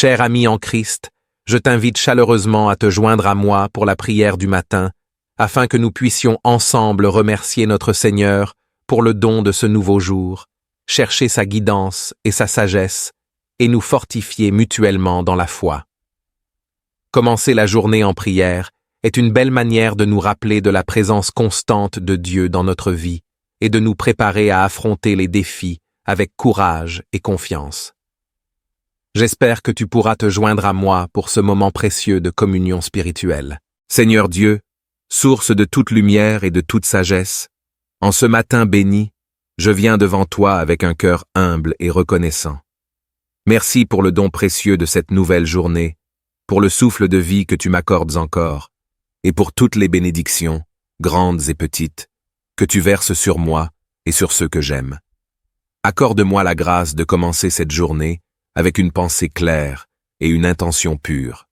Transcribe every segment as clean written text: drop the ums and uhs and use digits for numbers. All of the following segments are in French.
Cher ami en Christ, je t'invite chaleureusement à te joindre à moi pour la prière du matin, afin que nous puissions ensemble remercier notre Seigneur pour le don de ce nouveau jour, chercher sa guidance et sa sagesse, et nous fortifier mutuellement dans la foi. Commencer la journée en prière est une belle manière de nous rappeler de la présence constante de Dieu dans notre vie et de nous préparer à affronter les défis avec courage et confiance. J'espère que tu pourras te joindre à moi pour ce moment précieux de communion spirituelle. Seigneur Dieu, source de toute lumière et de toute sagesse, en ce matin béni, je viens devant toi avec un cœur humble et reconnaissant. Merci pour le don précieux de cette nouvelle journée, pour le souffle de vie que tu m'accordes encore, et pour toutes les bénédictions, grandes et petites, que tu verses sur moi et sur ceux que j'aime. Accorde-moi la grâce de commencer cette journée avec une pensée claire et une intention pure.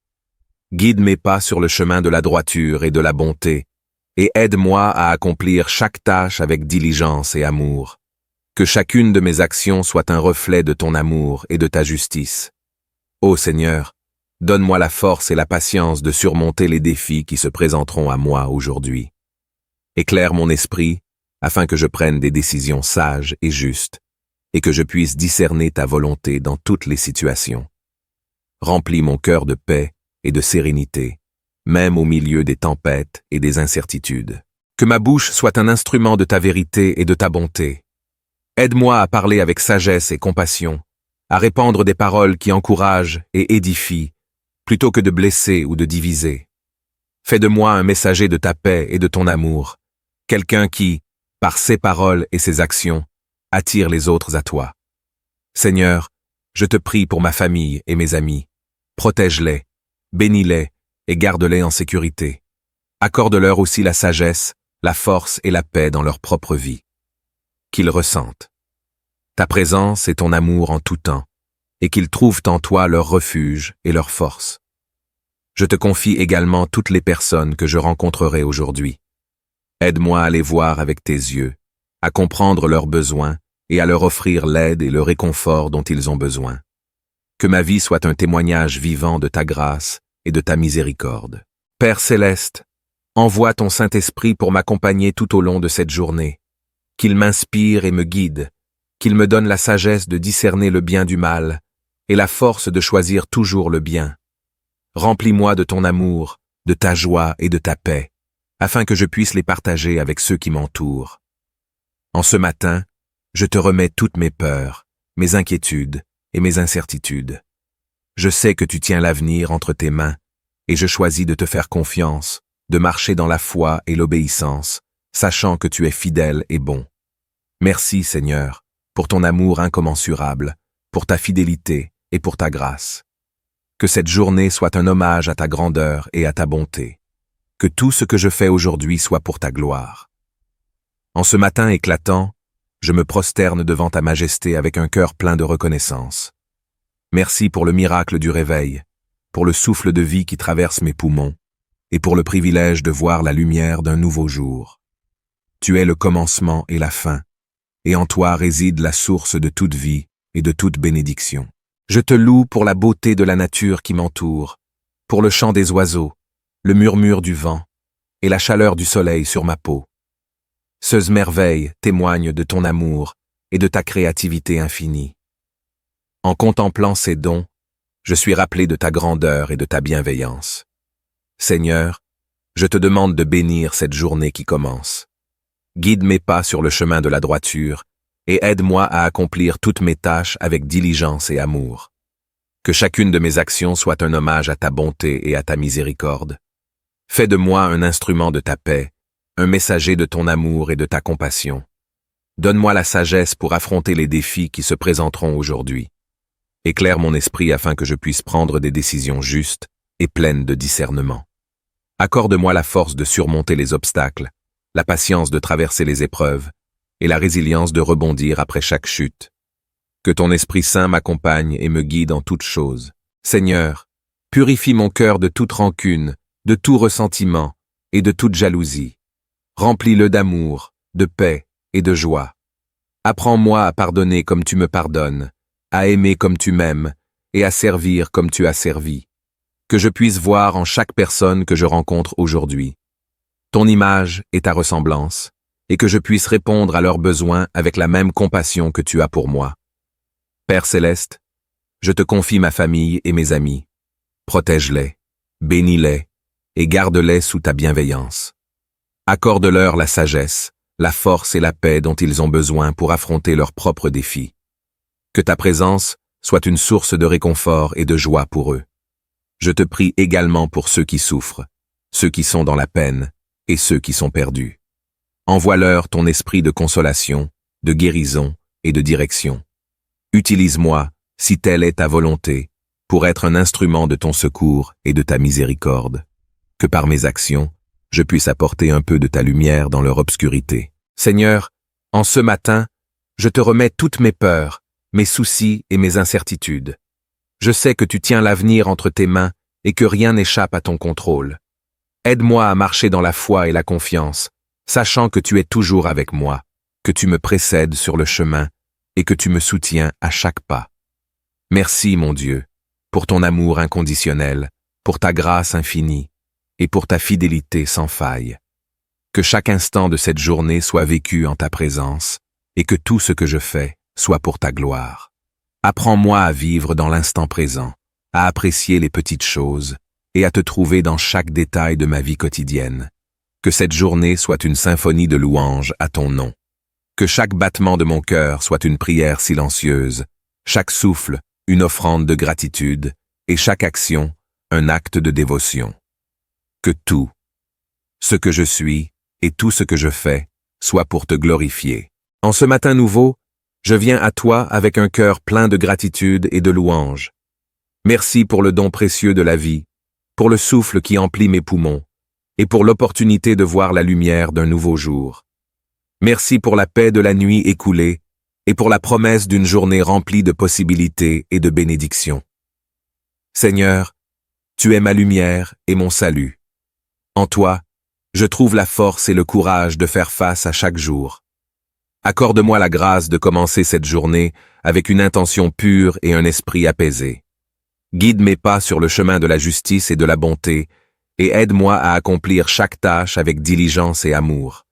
Guide mes pas sur le chemin de la droiture et de la bonté, et aide-moi à accomplir chaque tâche avec diligence et amour. Que chacune de mes actions soit un reflet de ton amour et de ta justice. Ô Seigneur, donne-moi la force et la patience de surmonter les défis qui se présenteront à moi aujourd'hui. Éclaire mon esprit afin que je prenne des décisions sages et justes, et que je puisse discerner ta volonté dans toutes les situations. Remplis mon cœur de paix et de sérénité, même au milieu des tempêtes et des incertitudes. Que ma bouche soit un instrument de ta vérité et de ta bonté. Aide-moi à parler avec sagesse et compassion, à répandre des paroles qui encouragent et édifient, plutôt que de blesser ou de diviser. Fais de moi un messager de ta paix et de ton amour, quelqu'un qui, par ses paroles et ses actions, attire les autres à toi. Seigneur, je te prie pour ma famille et mes amis. Protège-les, bénis-les et garde-les en sécurité. Accorde-leur aussi la sagesse, la force et la paix dans leur propre vie. Qu'ils ressentent ta présence et ton amour en tout temps, et qu'ils trouvent en toi leur refuge et leur force. Je te confie également toutes les personnes que je rencontrerai aujourd'hui. Aide-moi à les voir avec tes yeux, à comprendre leurs besoins et à leur offrir l'aide et le réconfort dont ils ont besoin. Que ma vie soit un témoignage vivant de ta grâce et de ta miséricorde. Père céleste, envoie ton Saint-Esprit pour m'accompagner tout au long de cette journée. Qu'il m'inspire et me guide, qu'il me donne la sagesse de discerner le bien du mal et la force de choisir toujours le bien. Remplis-moi de ton amour, de ta joie et de ta paix, afin que je puisse les partager avec ceux qui m'entourent. En ce matin, je te remets toutes mes peurs, mes inquiétudes et mes incertitudes. Je sais que tu tiens l'avenir entre tes mains, et je choisis de te faire confiance, de marcher dans la foi et l'obéissance, sachant que tu es fidèle et bon. Merci, Seigneur, pour ton amour incommensurable, pour ta fidélité et pour ta grâce. Que cette journée soit un hommage à ta grandeur et à ta bonté. Que tout ce que je fais aujourd'hui soit pour ta gloire. En ce matin éclatant, je me prosterne devant ta majesté avec un cœur plein de reconnaissance. Merci pour le miracle du réveil, pour le souffle de vie qui traverse mes poumons, et pour le privilège de voir la lumière d'un nouveau jour. Tu es le commencement et la fin, et en toi réside la source de toute vie et de toute bénédiction. Je te loue pour la beauté de la nature qui m'entoure, pour le chant des oiseaux, le murmure du vent et la chaleur du soleil sur ma peau. Ces merveilles témoignent de ton amour et de ta créativité infinie. En contemplant ces dons, je suis rappelé de ta grandeur et de ta bienveillance. Seigneur, je te demande de bénir cette journée qui commence. Guide mes pas sur le chemin de la droiture et aide-moi à accomplir toutes mes tâches avec diligence et amour. Que chacune de mes actions soit un hommage à ta bonté et à ta miséricorde. Fais de moi un instrument de ta paix, un messager de ton amour et de ta compassion. Donne-moi la sagesse pour affronter les défis qui se présenteront aujourd'hui. Éclaire mon esprit afin que je puisse prendre des décisions justes et pleines de discernement. Accorde-moi la force de surmonter les obstacles, la patience de traverser les épreuves et la résilience de rebondir après chaque chute. Que ton Esprit Saint m'accompagne et me guide en toutes choses. Seigneur, purifie mon cœur de toute rancune, de tout ressentiment et de toute jalousie. Remplis-le d'amour, de paix et de joie. Apprends-moi à pardonner comme tu me pardonnes, à aimer comme tu m'aimes et à servir comme tu as servi. Que je puisse voir en chaque personne que je rencontre aujourd'hui ton image et ta ressemblance, et que je puisse répondre à leurs besoins avec la même compassion que tu as pour moi. Père céleste, je te confie ma famille et mes amis. Protège-les, bénis-les, et garde-les sous ta bienveillance. Accorde-leur la sagesse, la force et la paix dont ils ont besoin pour affronter leurs propres défis. Que ta présence soit une source de réconfort et de joie pour eux. Je te prie également pour ceux qui souffrent, ceux qui sont dans la peine et ceux qui sont perdus. Envoie-leur ton esprit de consolation, de guérison et de direction. Utilise-moi, si telle est ta volonté, pour être un instrument de ton secours et de ta miséricorde. Que par mes actions, je puisse apporter un peu de ta lumière dans leur obscurité. Seigneur, en ce matin, je te remets toutes mes peurs, mes soucis et mes incertitudes. Je sais que tu tiens l'avenir entre tes mains et que rien n'échappe à ton contrôle. Aide-moi à marcher dans la foi et la confiance, sachant que tu es toujours avec moi, que tu me précèdes sur le chemin et que tu me soutiens à chaque pas. Merci, mon Dieu, pour ton amour inconditionnel, pour ta grâce infinie et pour ta fidélité sans faille. Que chaque instant de cette journée soit vécu en ta présence et que tout ce que je fais soit pour ta gloire. Apprends-moi à vivre dans l'instant présent, à apprécier les petites choses et à te trouver dans chaque détail de ma vie quotidienne. Que cette journée soit une symphonie de louanges à ton nom. Que chaque battement de mon cœur soit une prière silencieuse, chaque souffle une offrande de gratitude et chaque action un acte de dévotion. Que tout, ce que je suis et tout ce que je fais, soit pour te glorifier. En ce matin nouveau, je viens à toi avec un cœur plein de gratitude et de louange. Merci pour le don précieux de la vie, pour le souffle qui emplit mes poumons, et pour l'opportunité de voir la lumière d'un nouveau jour. Merci pour la paix de la nuit écoulée, et pour la promesse d'une journée remplie de possibilités et de bénédictions. Seigneur, tu es ma lumière et mon salut. En toi, je trouve la force et le courage de faire face à chaque jour. Accorde-moi la grâce de commencer cette journée avec une intention pure et un esprit apaisé. Guide mes pas sur le chemin de la justice et de la bonté, et aide-moi à accomplir chaque tâche avec diligence et amour.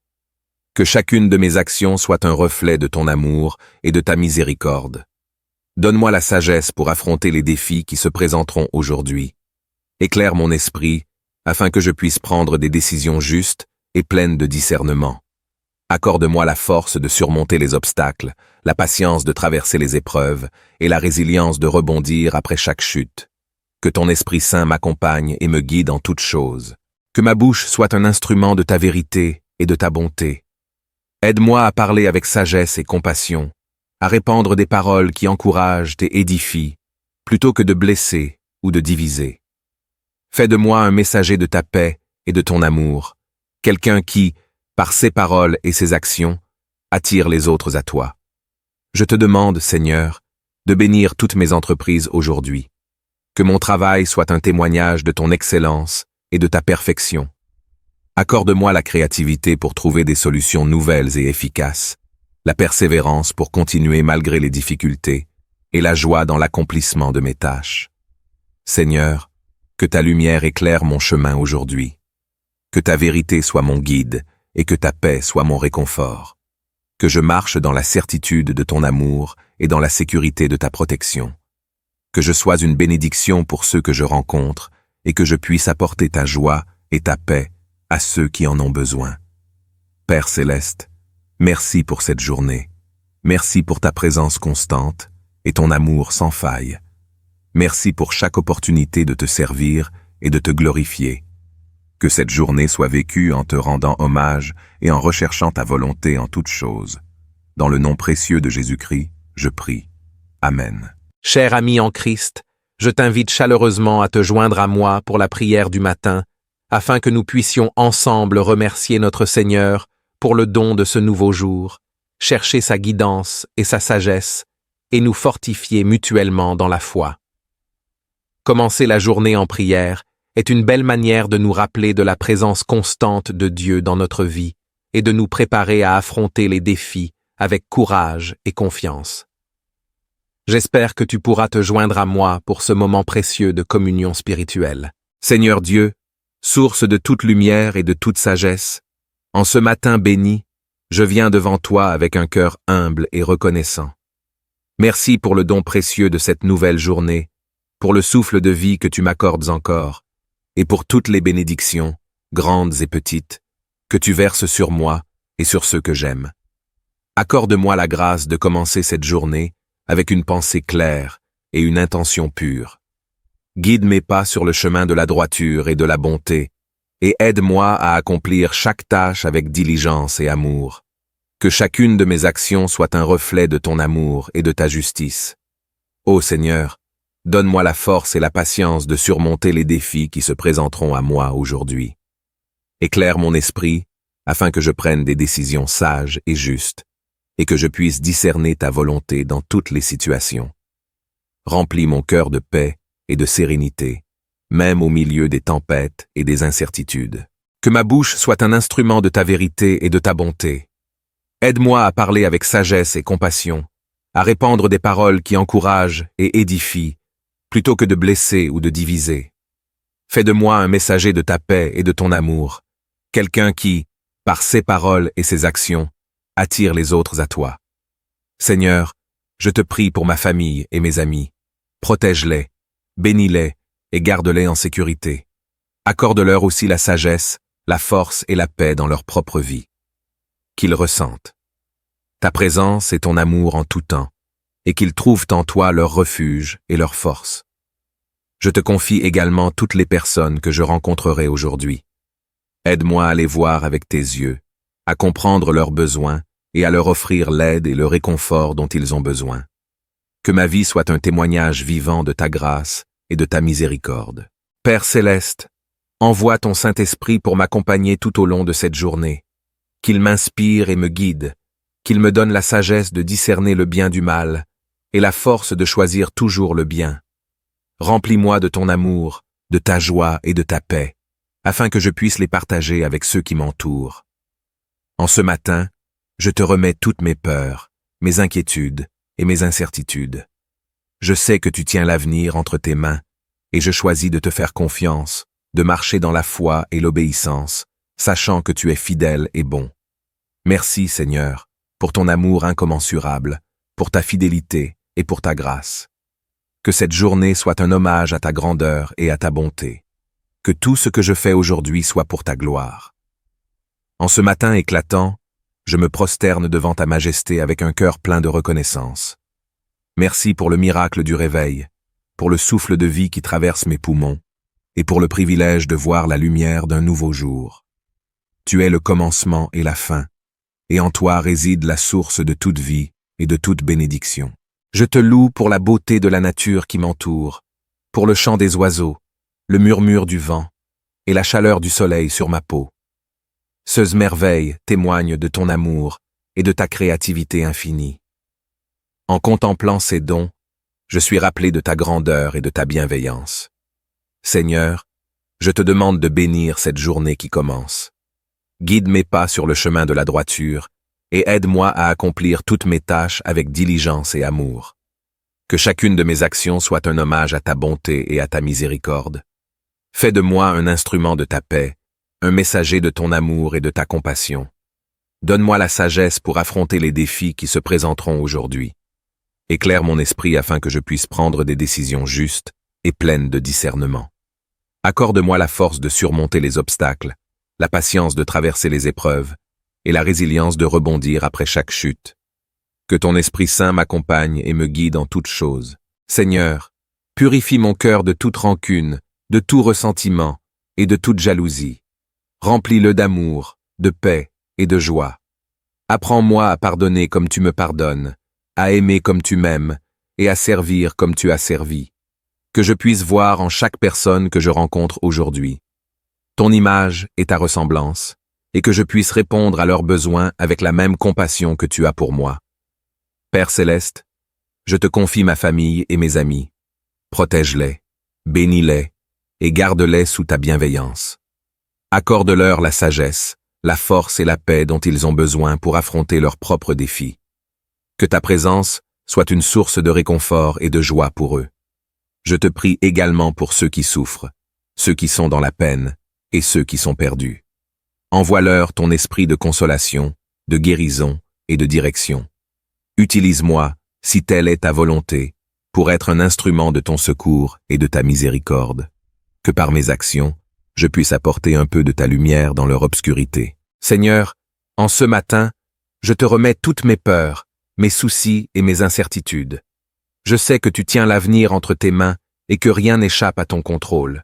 Que chacune de mes actions soit un reflet de ton amour et de ta miséricorde. Donne-moi la sagesse pour affronter les défis qui se présenteront aujourd'hui. Éclaire mon esprit, afin que je puisse prendre des décisions justes et pleines de discernement. Accorde-moi la force de surmonter les obstacles, la patience de traverser les épreuves et la résilience de rebondir après chaque chute. Que ton Esprit Saint m'accompagne et me guide en toutes choses. Que ma bouche soit un instrument de ta vérité et de ta bonté. Aide-moi à parler avec sagesse et compassion, à répandre des paroles qui encouragent et édifient, plutôt que de blesser ou de diviser. Fais de moi un messager de ta paix et de ton amour, quelqu'un qui, par ses paroles et ses actions, attire les autres à toi. Je te demande, Seigneur, de bénir toutes mes entreprises aujourd'hui. Que mon travail soit un témoignage de ton excellence et de ta perfection. Accorde-moi la créativité pour trouver des solutions nouvelles et efficaces, la persévérance pour continuer malgré les difficultés et la joie dans l'accomplissement de mes tâches. Seigneur, que ta lumière éclaire mon chemin aujourd'hui. Que ta vérité soit mon guide et que ta paix soit mon réconfort. Que je marche dans la certitude de ton amour et dans la sécurité de ta protection. Que je sois une bénédiction pour ceux que je rencontre et que je puisse apporter ta joie et ta paix à ceux qui en ont besoin. Père céleste, merci pour cette journée. Merci pour ta présence constante et ton amour sans faille. Merci pour chaque opportunité de te servir et de te glorifier. Que cette journée soit vécue en te rendant hommage et en recherchant ta volonté en toutes choses. Dans le nom précieux de Jésus-Christ, je prie. Amen. Cher ami en Christ, je t'invite chaleureusement à te joindre à moi pour la prière du matin, afin que nous puissions ensemble remercier notre Seigneur pour le don de ce nouveau jour, chercher sa guidance et sa sagesse, et nous fortifier mutuellement dans la foi. Commencer la journée en prière est une belle manière de nous rappeler de la présence constante de Dieu dans notre vie et de nous préparer à affronter les défis avec courage et confiance. J'espère que tu pourras te joindre à moi pour ce moment précieux de communion spirituelle. Seigneur Dieu, source de toute lumière et de toute sagesse, en ce matin béni, je viens devant toi avec un cœur humble et reconnaissant. Merci pour le don précieux de cette nouvelle journée, pour le souffle de vie que tu m'accordes encore, et pour toutes les bénédictions, grandes et petites, que tu verses sur moi et sur ceux que j'aime. Accorde-moi la grâce de commencer cette journée avec une pensée claire et une intention pure. Guide mes pas sur le chemin de la droiture et de la bonté, et aide-moi à accomplir chaque tâche avec diligence et amour. Que chacune de mes actions soit un reflet de ton amour et de ta justice. Ô Seigneur, donne-moi la force et la patience de surmonter les défis qui se présenteront à moi aujourd'hui. Éclaire mon esprit afin que je prenne des décisions sages et justes, et que je puisse discerner ta volonté dans toutes les situations. Remplis mon cœur de paix et de sérénité, même au milieu des tempêtes et des incertitudes. Que ma bouche soit un instrument de ta vérité et de ta bonté. Aide-moi à parler avec sagesse et compassion, à répandre des paroles qui encouragent et édifient, plutôt que de blesser ou de diviser. Fais de moi un messager de ta paix et de ton amour, quelqu'un qui, par ses paroles et ses actions, attire les autres à toi. Seigneur, je te prie pour ma famille et mes amis. Protège-les, bénis-les et garde-les en sécurité. Accorde-leur aussi la sagesse, la force et la paix dans leur propre vie. Qu'ils ressentent ta présence et ton amour en tout temps, et qu'ils trouvent en toi leur refuge et leur force. Je te confie également toutes les personnes que je rencontrerai aujourd'hui. Aide-moi à les voir avec tes yeux, à comprendre leurs besoins et à leur offrir l'aide et le réconfort dont ils ont besoin. Que ma vie soit un témoignage vivant de ta grâce et de ta miséricorde. Père céleste, envoie ton Saint-Esprit pour m'accompagner tout au long de cette journée. Qu'il m'inspire et me guide, qu'il me donne la sagesse de discerner le bien du mal et la force de choisir toujours le bien. Remplis-moi de ton amour, de ta joie et de ta paix, afin que je puisse les partager avec ceux qui m'entourent. En ce matin, je te remets toutes mes peurs, mes inquiétudes et mes incertitudes. Je sais que tu tiens l'avenir entre tes mains, et je choisis de te faire confiance, de marcher dans la foi et l'obéissance, sachant que tu es fidèle et bon. Merci, Seigneur, pour ton amour incommensurable, pour ta fidélité et pour ta grâce. Que cette journée soit un hommage à ta grandeur et à ta bonté. Que tout ce que je fais aujourd'hui soit pour ta gloire. En ce matin éclatant, je me prosterne devant ta majesté avec un cœur plein de reconnaissance. Merci pour le miracle du réveil, pour le souffle de vie qui traverse mes poumons, et pour le privilège de voir la lumière d'un nouveau jour. Tu es le commencement et la fin, et en toi réside la source de toute vie et de toute bénédiction. Je te loue pour la beauté de la nature qui m'entoure, pour le chant des oiseaux, le murmure du vent et la chaleur du soleil sur ma peau. Ces merveilles témoignent de ton amour et de ta créativité infinie. En contemplant ces dons, je suis rappelé de ta grandeur et de ta bienveillance. Seigneur, je te demande de bénir cette journée qui commence. Guide mes pas sur le chemin de la droiture et aide-moi à accomplir toutes mes tâches avec diligence et amour. Que chacune de mes actions soit un hommage à ta bonté et à ta miséricorde. Fais de moi un instrument de ta paix, un messager de ton amour et de ta compassion. Donne-moi la sagesse pour affronter les défis qui se présenteront aujourd'hui. Éclaire mon esprit afin que je puisse prendre des décisions justes et pleines de discernement. Accorde-moi la force de surmonter les obstacles, la patience de traverser les épreuves et la résilience de rebondir après chaque chute. Que ton Esprit Saint m'accompagne et me guide en toutes choses. Seigneur, purifie mon cœur de toute rancune, de tout ressentiment et de toute jalousie. Remplis-le d'amour, de paix et de joie. Apprends-moi à pardonner comme tu me pardonnes, à aimer comme tu m'aimes et à servir comme tu as servi. Que je puisse voir en chaque personne que je rencontre aujourd'hui ton image et ta ressemblance, et que je puisse répondre à leurs besoins avec la même compassion que tu as pour moi. Père céleste, je te confie ma famille et mes amis. Protège-les, bénis-les et garde-les sous ta bienveillance. Accorde-leur la sagesse, la force et la paix dont ils ont besoin pour affronter leurs propres défis. Que ta présence soit une source de réconfort et de joie pour eux. Je te prie également pour ceux qui souffrent, ceux qui sont dans la peine et ceux qui sont perdus. Envoie-leur ton esprit de consolation, de guérison et de direction. Utilise-moi, si telle est ta volonté, pour être un instrument de ton secours et de ta miséricorde. Que par mes actions, je puisse apporter un peu de ta lumière dans leur obscurité. Seigneur, en ce matin, je te remets toutes mes peurs, mes soucis et mes incertitudes. Je sais que tu tiens l'avenir entre tes mains et que rien n'échappe à ton contrôle.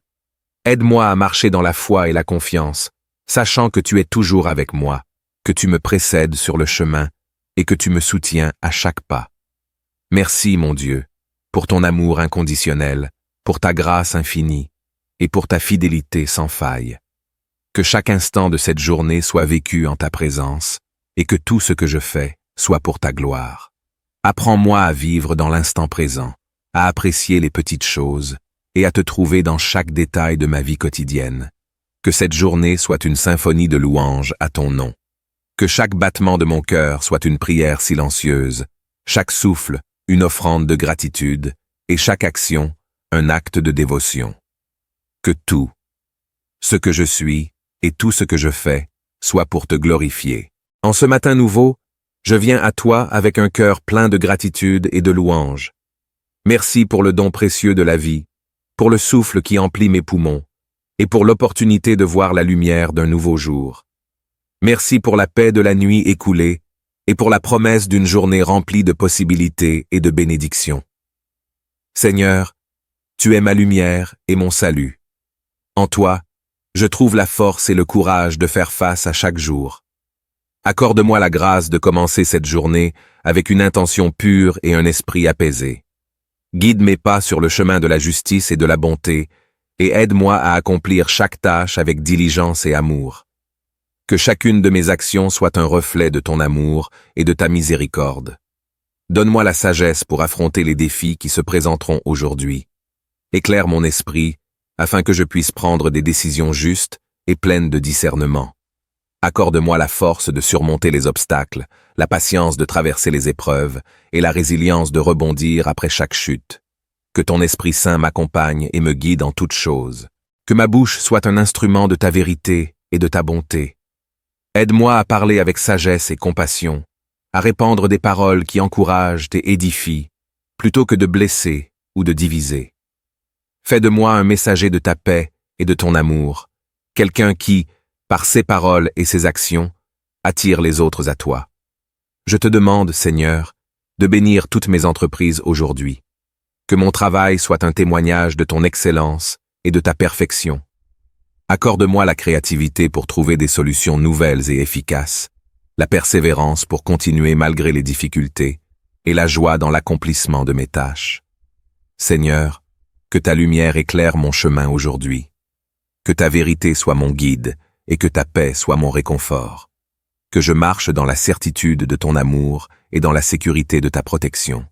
Aide-moi à marcher dans la foi et la confiance, sachant que tu es toujours avec moi, que tu me précèdes sur le chemin et que tu me soutiens à chaque pas. Merci, mon Dieu, pour ton amour inconditionnel, pour ta grâce infinie et pour ta fidélité sans faille. Que chaque instant de cette journée soit vécu en ta présence et que tout ce que je fais soit pour ta gloire. Apprends-moi à vivre dans l'instant présent, à apprécier les petites choses et à te trouver dans chaque détail de ma vie quotidienne. Que cette journée soit une symphonie de louanges à ton nom. Que chaque battement de mon cœur soit une prière silencieuse, chaque souffle une offrande de gratitude et chaque action un acte de dévotion. Que tout, ce que je suis et tout ce que je fais, soit pour te glorifier. En ce matin nouveau, je viens à toi avec un cœur plein de gratitude et de louange. Merci pour le don précieux de la vie, pour le souffle qui emplit mes poumons, et pour l'opportunité de voir la lumière d'un nouveau jour. Merci pour la paix de la nuit écoulée, et pour la promesse d'une journée remplie de possibilités et de bénédictions. Seigneur, tu es ma lumière et mon salut. En toi, je trouve la force et le courage de faire face à chaque jour. Accorde-moi la grâce de commencer cette journée avec une intention pure et un esprit apaisé. Guide mes pas sur le chemin de la justice et de la bonté, et aide-moi à accomplir chaque tâche avec diligence et amour. Que chacune de mes actions soit un reflet de ton amour et de ta miséricorde. Donne-moi la sagesse pour affronter les défis qui se présenteront aujourd'hui. Éclaire mon esprit, afin que je puisse prendre des décisions justes et pleines de discernement. Accorde-moi la force de surmonter les obstacles, la patience de traverser les épreuves et la résilience de rebondir après chaque chute. Que ton Esprit Saint m'accompagne et me guide en toutes choses. Que ma bouche soit un instrument de ta vérité et de ta bonté. Aide-moi à parler avec sagesse et compassion, à répandre des paroles qui encouragent et édifient, plutôt que de blesser ou de diviser. Fais de moi un messager de ta paix et de ton amour, quelqu'un qui, par ses paroles et ses actions, attire les autres à toi. Je te demande, Seigneur, de bénir toutes mes entreprises aujourd'hui. Que mon travail soit un témoignage de ton excellence et de ta perfection. Accorde-moi la créativité pour trouver des solutions nouvelles et efficaces, la persévérance pour continuer malgré les difficultés et la joie dans l'accomplissement de mes tâches. Seigneur, que ta lumière éclaire mon chemin aujourd'hui. Que ta vérité soit mon guide et que ta paix soit mon réconfort. Que je marche dans la certitude de ton amour et dans la sécurité de ta protection.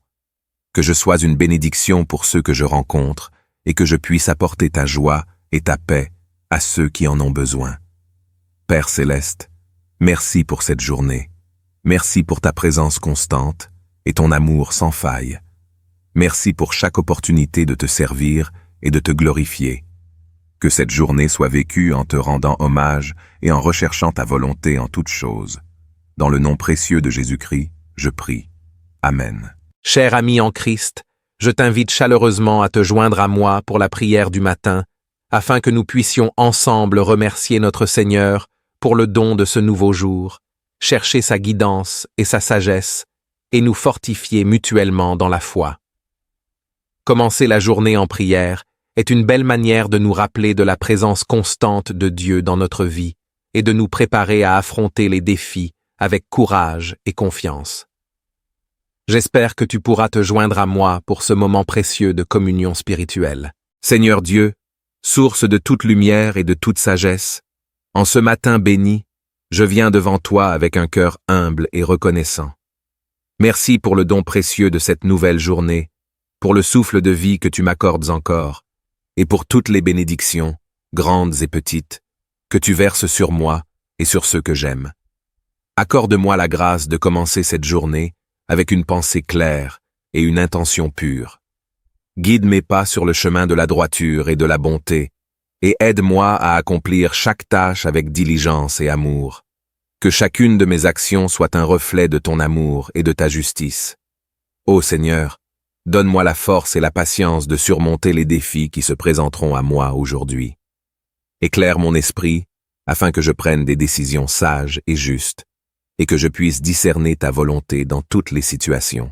Que je sois une bénédiction pour ceux que je rencontre et que je puisse apporter ta joie et ta paix à ceux qui en ont besoin. Père céleste, merci pour cette journée. Merci pour ta présence constante et ton amour sans faille. Merci pour chaque opportunité de te servir et de te glorifier. Que cette journée soit vécue en te rendant hommage et en recherchant ta volonté en toutes choses. Dans le nom précieux de Jésus-Christ, je prie. Amen. Cher ami en Christ, je t'invite chaleureusement à te joindre à moi pour la prière du matin, afin que nous puissions ensemble remercier notre Seigneur pour le don de ce nouveau jour, chercher sa guidance et sa sagesse, et nous fortifier mutuellement dans la foi. Commencer la journée en prière est une belle manière de nous rappeler de la présence constante de Dieu dans notre vie et de nous préparer à affronter les défis avec courage et confiance. J'espère que tu pourras te joindre à moi pour ce moment précieux de communion spirituelle. Seigneur Dieu, source de toute lumière et de toute sagesse, en ce matin béni, je viens devant toi avec un cœur humble et reconnaissant. Merci pour le don précieux de cette nouvelle journée, pour le souffle de vie que tu m'accordes encore, et pour toutes les bénédictions, grandes et petites, que tu verses sur moi et sur ceux que j'aime. Accorde-moi la grâce de commencer cette journée avec une pensée claire, et une intention pure. Guide mes pas sur le chemin de la droiture et de la bonté, et aide-moi à accomplir chaque tâche avec diligence et amour. Que chacune de mes actions soit un reflet de ton amour et de ta justice. Ô Seigneur, donne-moi la force et la patience de surmonter les défis qui se présenteront à moi aujourd'hui. Éclaire mon esprit, afin que je prenne des décisions sages et justes, et que je puisse discerner ta volonté dans toutes les situations.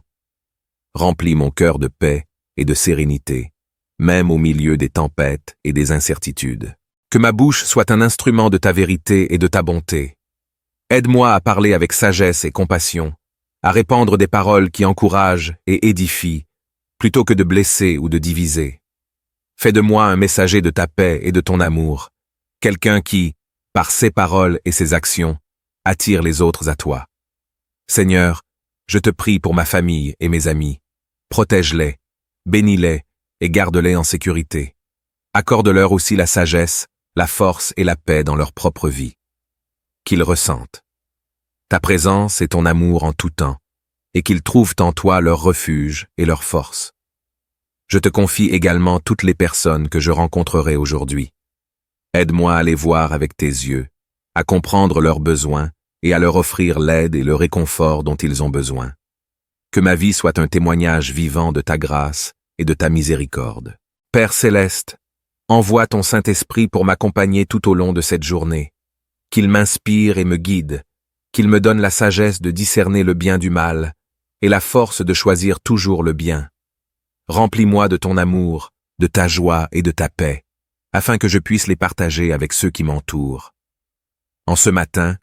Remplis mon cœur de paix et de sérénité, même au milieu des tempêtes et des incertitudes. Que ma bouche soit un instrument de ta vérité et de ta bonté. Aide-moi à parler avec sagesse et compassion, à répandre des paroles qui encouragent et édifient, plutôt que de blesser ou de diviser. Fais de moi un messager de ta paix et de ton amour, quelqu'un qui, par ses paroles et ses actions, attire les autres à toi. Seigneur, je te prie pour ma famille et mes amis. Protège-les, bénis-les et garde-les en sécurité. Accorde-leur aussi la sagesse, la force et la paix dans leur propre vie. Qu'ils ressentent ta présence et ton amour en tout temps, et qu'ils trouvent en toi leur refuge et leur force. Je te confie également toutes les personnes que je rencontrerai aujourd'hui. Aide-moi à les voir avec tes yeux, à comprendre leurs besoins et à leur offrir l'aide et le réconfort dont ils ont besoin. Que ma vie soit un témoignage vivant de ta grâce et de ta miséricorde. Père céleste, envoie ton Saint-Esprit pour m'accompagner tout au long de cette journée. Qu'il m'inspire et me guide, qu'il me donne la sagesse de discerner le bien du mal et la force de choisir toujours le bien. Remplis-moi de ton amour, de ta joie et de ta paix, afin que je puisse les partager avec ceux qui m'entourent. En ce matin,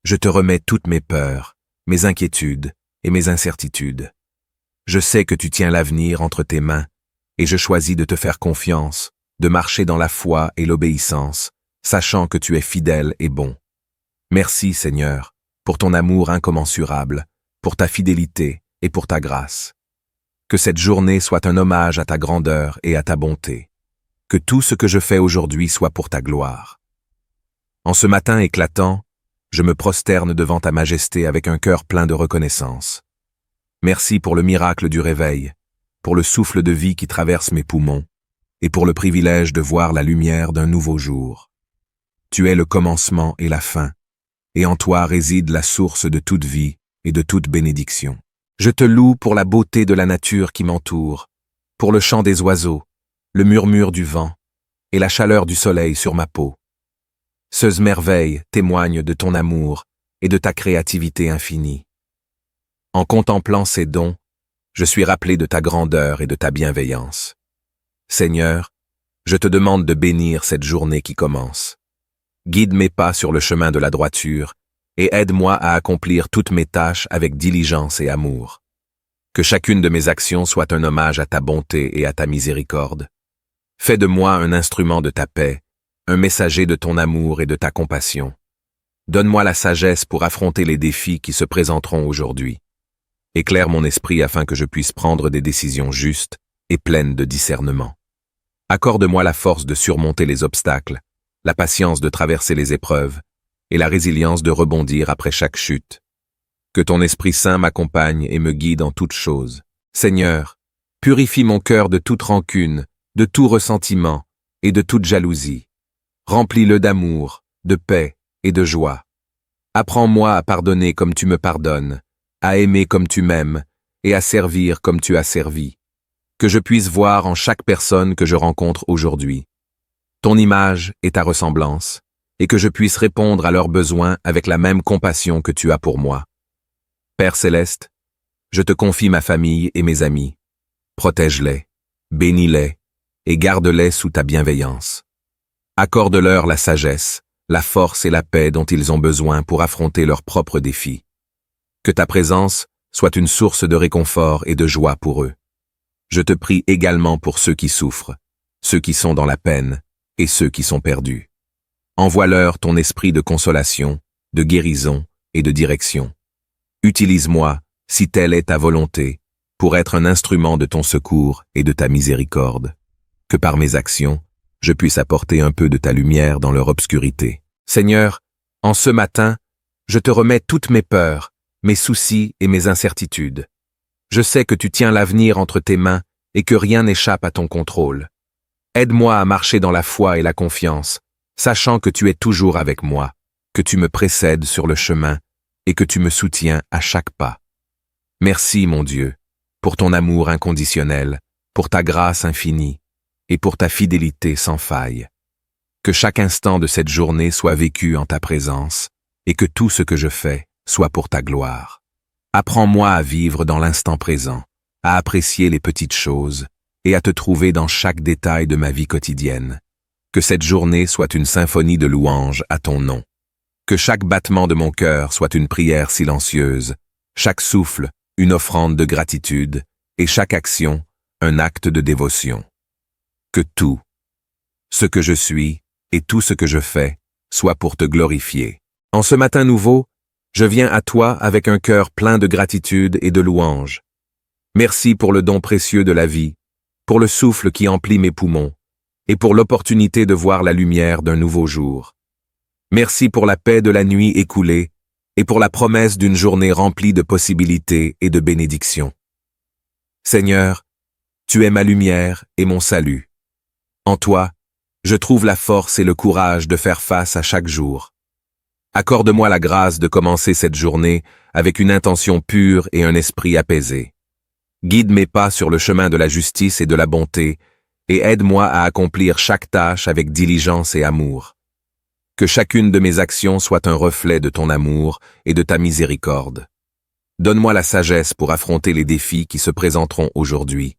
je te remets toutes mes peurs, mes inquiétudes et mes incertitudes. Je sais que tu tiens l'avenir entre tes mains, et je choisis de te faire confiance, de marcher dans la foi et l'obéissance, sachant que tu es fidèle et bon. Merci, Seigneur, pour ton amour incommensurable, pour ta fidélité et pour ta grâce. Que cette journée soit un hommage à ta grandeur et à ta bonté. Que tout ce que je fais aujourd'hui soit pour ta gloire. En ce matin éclatant, je me prosterne devant ta majesté avec un cœur plein de reconnaissance. Merci pour le miracle du réveil, pour le souffle de vie qui traverse mes poumons, et pour le privilège de voir la lumière d'un nouveau jour. Tu es le commencement et la fin, et en toi réside la source de toute vie et de toute bénédiction. Je te loue pour la beauté de la nature qui m'entoure, pour le chant des oiseaux, le murmure du vent et la chaleur du soleil sur ma peau. Ces merveilles témoignent de ton amour et de ta créativité infinie. En contemplant ces dons, je suis rappelé de ta grandeur et de ta bienveillance. Seigneur, je te demande de bénir cette journée qui commence. Guide mes pas sur le chemin de la droiture et aide-moi à accomplir toutes mes tâches avec diligence et amour. Que chacune de mes actions soit un hommage à ta bonté et à ta miséricorde. Fais de moi un instrument de ta paix, un messager de ton amour et de ta compassion. Donne-moi la sagesse pour affronter les défis qui se présenteront aujourd'hui. Éclaire mon esprit afin que je puisse prendre des décisions justes et pleines de discernement. Accorde-moi la force de surmonter les obstacles, la patience de traverser les épreuves et la résilience de rebondir après chaque chute. Que ton Esprit Saint m'accompagne et me guide en toutes choses. Seigneur, purifie mon cœur de toute rancune, de tout ressentiment et de toute jalousie. Remplis-le d'amour, de paix et de joie. Apprends-moi à pardonner comme tu me pardonnes, à aimer comme tu m'aimes et à servir comme tu as servi. Que je puisse voir en chaque personne que je rencontre aujourd'hui ton image et ta ressemblance, et que je puisse répondre à leurs besoins avec la même compassion que tu as pour moi. Père céleste, je te confie ma famille et mes amis. Protège-les, bénis-les et garde-les sous ta bienveillance. Accorde-leur la sagesse, la force et la paix dont ils ont besoin pour affronter leurs propres défis. Que ta présence soit une source de réconfort et de joie pour eux. Je te prie également pour ceux qui souffrent, ceux qui sont dans la peine et ceux qui sont perdus. Envoie-leur ton esprit de consolation, de guérison et de direction. Utilise-moi, si telle est ta volonté, pour être un instrument de ton secours et de ta miséricorde. Que par mes actions, je puisse apporter un peu de ta lumière dans leur obscurité. Seigneur, en ce matin, je te remets toutes mes peurs, mes soucis et mes incertitudes. Je sais que tu tiens l'avenir entre tes mains et que rien n'échappe à ton contrôle. Aide-moi à marcher dans la foi et la confiance, sachant que tu es toujours avec moi, que tu me précèdes sur le chemin et que tu me soutiens à chaque pas. Merci, mon Dieu, pour ton amour inconditionnel, pour ta grâce infinie et pour ta fidélité sans faille. Que chaque instant de cette journée soit vécu en ta présence et que tout ce que je fais soit pour ta gloire. Apprends-moi à vivre dans l'instant présent, à apprécier les petites choses et à te trouver dans chaque détail de ma vie quotidienne. Que cette journée soit une symphonie de louanges à ton nom. Que chaque battement de mon cœur soit une prière silencieuse, chaque souffle une offrande de gratitude et chaque action un acte de dévotion. Que tout, ce que je suis et tout ce que je fais, soit pour te glorifier. En ce matin nouveau, je viens à toi avec un cœur plein de gratitude et de louanges. Merci pour le don précieux de la vie, pour le souffle qui emplit mes poumons, et pour l'opportunité de voir la lumière d'un nouveau jour. Merci pour la paix de la nuit écoulée, et pour la promesse d'une journée remplie de possibilités et de bénédictions. Seigneur, tu es ma lumière et mon salut. En toi, je trouve la force et le courage de faire face à chaque jour. Accorde-moi la grâce de commencer cette journée avec une intention pure et un esprit apaisé. Guide mes pas sur le chemin de la justice et de la bonté, et aide-moi à accomplir chaque tâche avec diligence et amour. Que chacune de mes actions soit un reflet de ton amour et de ta miséricorde. Donne-moi la sagesse pour affronter les défis qui se présenteront aujourd'hui.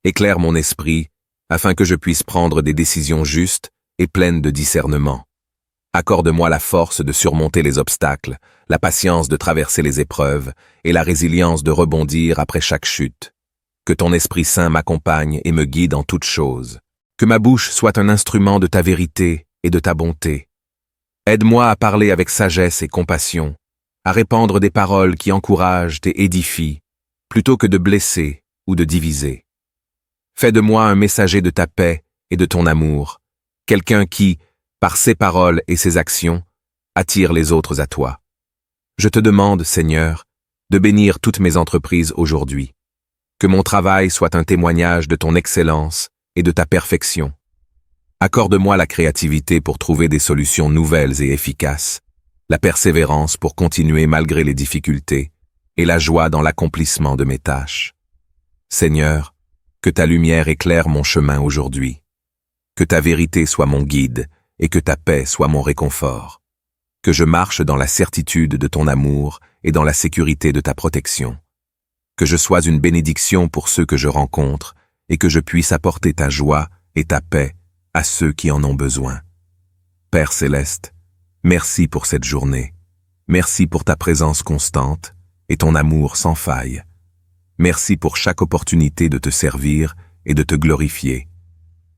Éclaire mon esprit, afin que je puisse prendre des décisions justes et pleines de discernement. Accorde-moi la force de surmonter les obstacles, la patience de traverser les épreuves et la résilience de rebondir après chaque chute. Que ton Esprit Saint m'accompagne et me guide en toutes choses. Que ma bouche soit un instrument de ta vérité et de ta bonté. Aide-moi à parler avec sagesse et compassion, à répandre des paroles qui encouragent et édifient, plutôt que de blesser ou de diviser. Fais de moi un messager de ta paix et de ton amour, quelqu'un qui, par ses paroles et ses actions, attire les autres à toi. Je te demande, Seigneur, de bénir toutes mes entreprises aujourd'hui. Que mon travail soit un témoignage de ton excellence et de ta perfection. Accorde-moi la créativité pour trouver des solutions nouvelles et efficaces, la persévérance pour continuer malgré les difficultés et la joie dans l'accomplissement de mes tâches. Seigneur, que ta lumière éclaire mon chemin aujourd'hui. Que ta vérité soit mon guide et que ta paix soit mon réconfort. Que je marche dans la certitude de ton amour et dans la sécurité de ta protection. Que je sois une bénédiction pour ceux que je rencontre et que je puisse apporter ta joie et ta paix à ceux qui en ont besoin. Père céleste, merci pour cette journée. Merci pour ta présence constante et ton amour sans faille. Merci pour chaque opportunité de te servir et de te glorifier.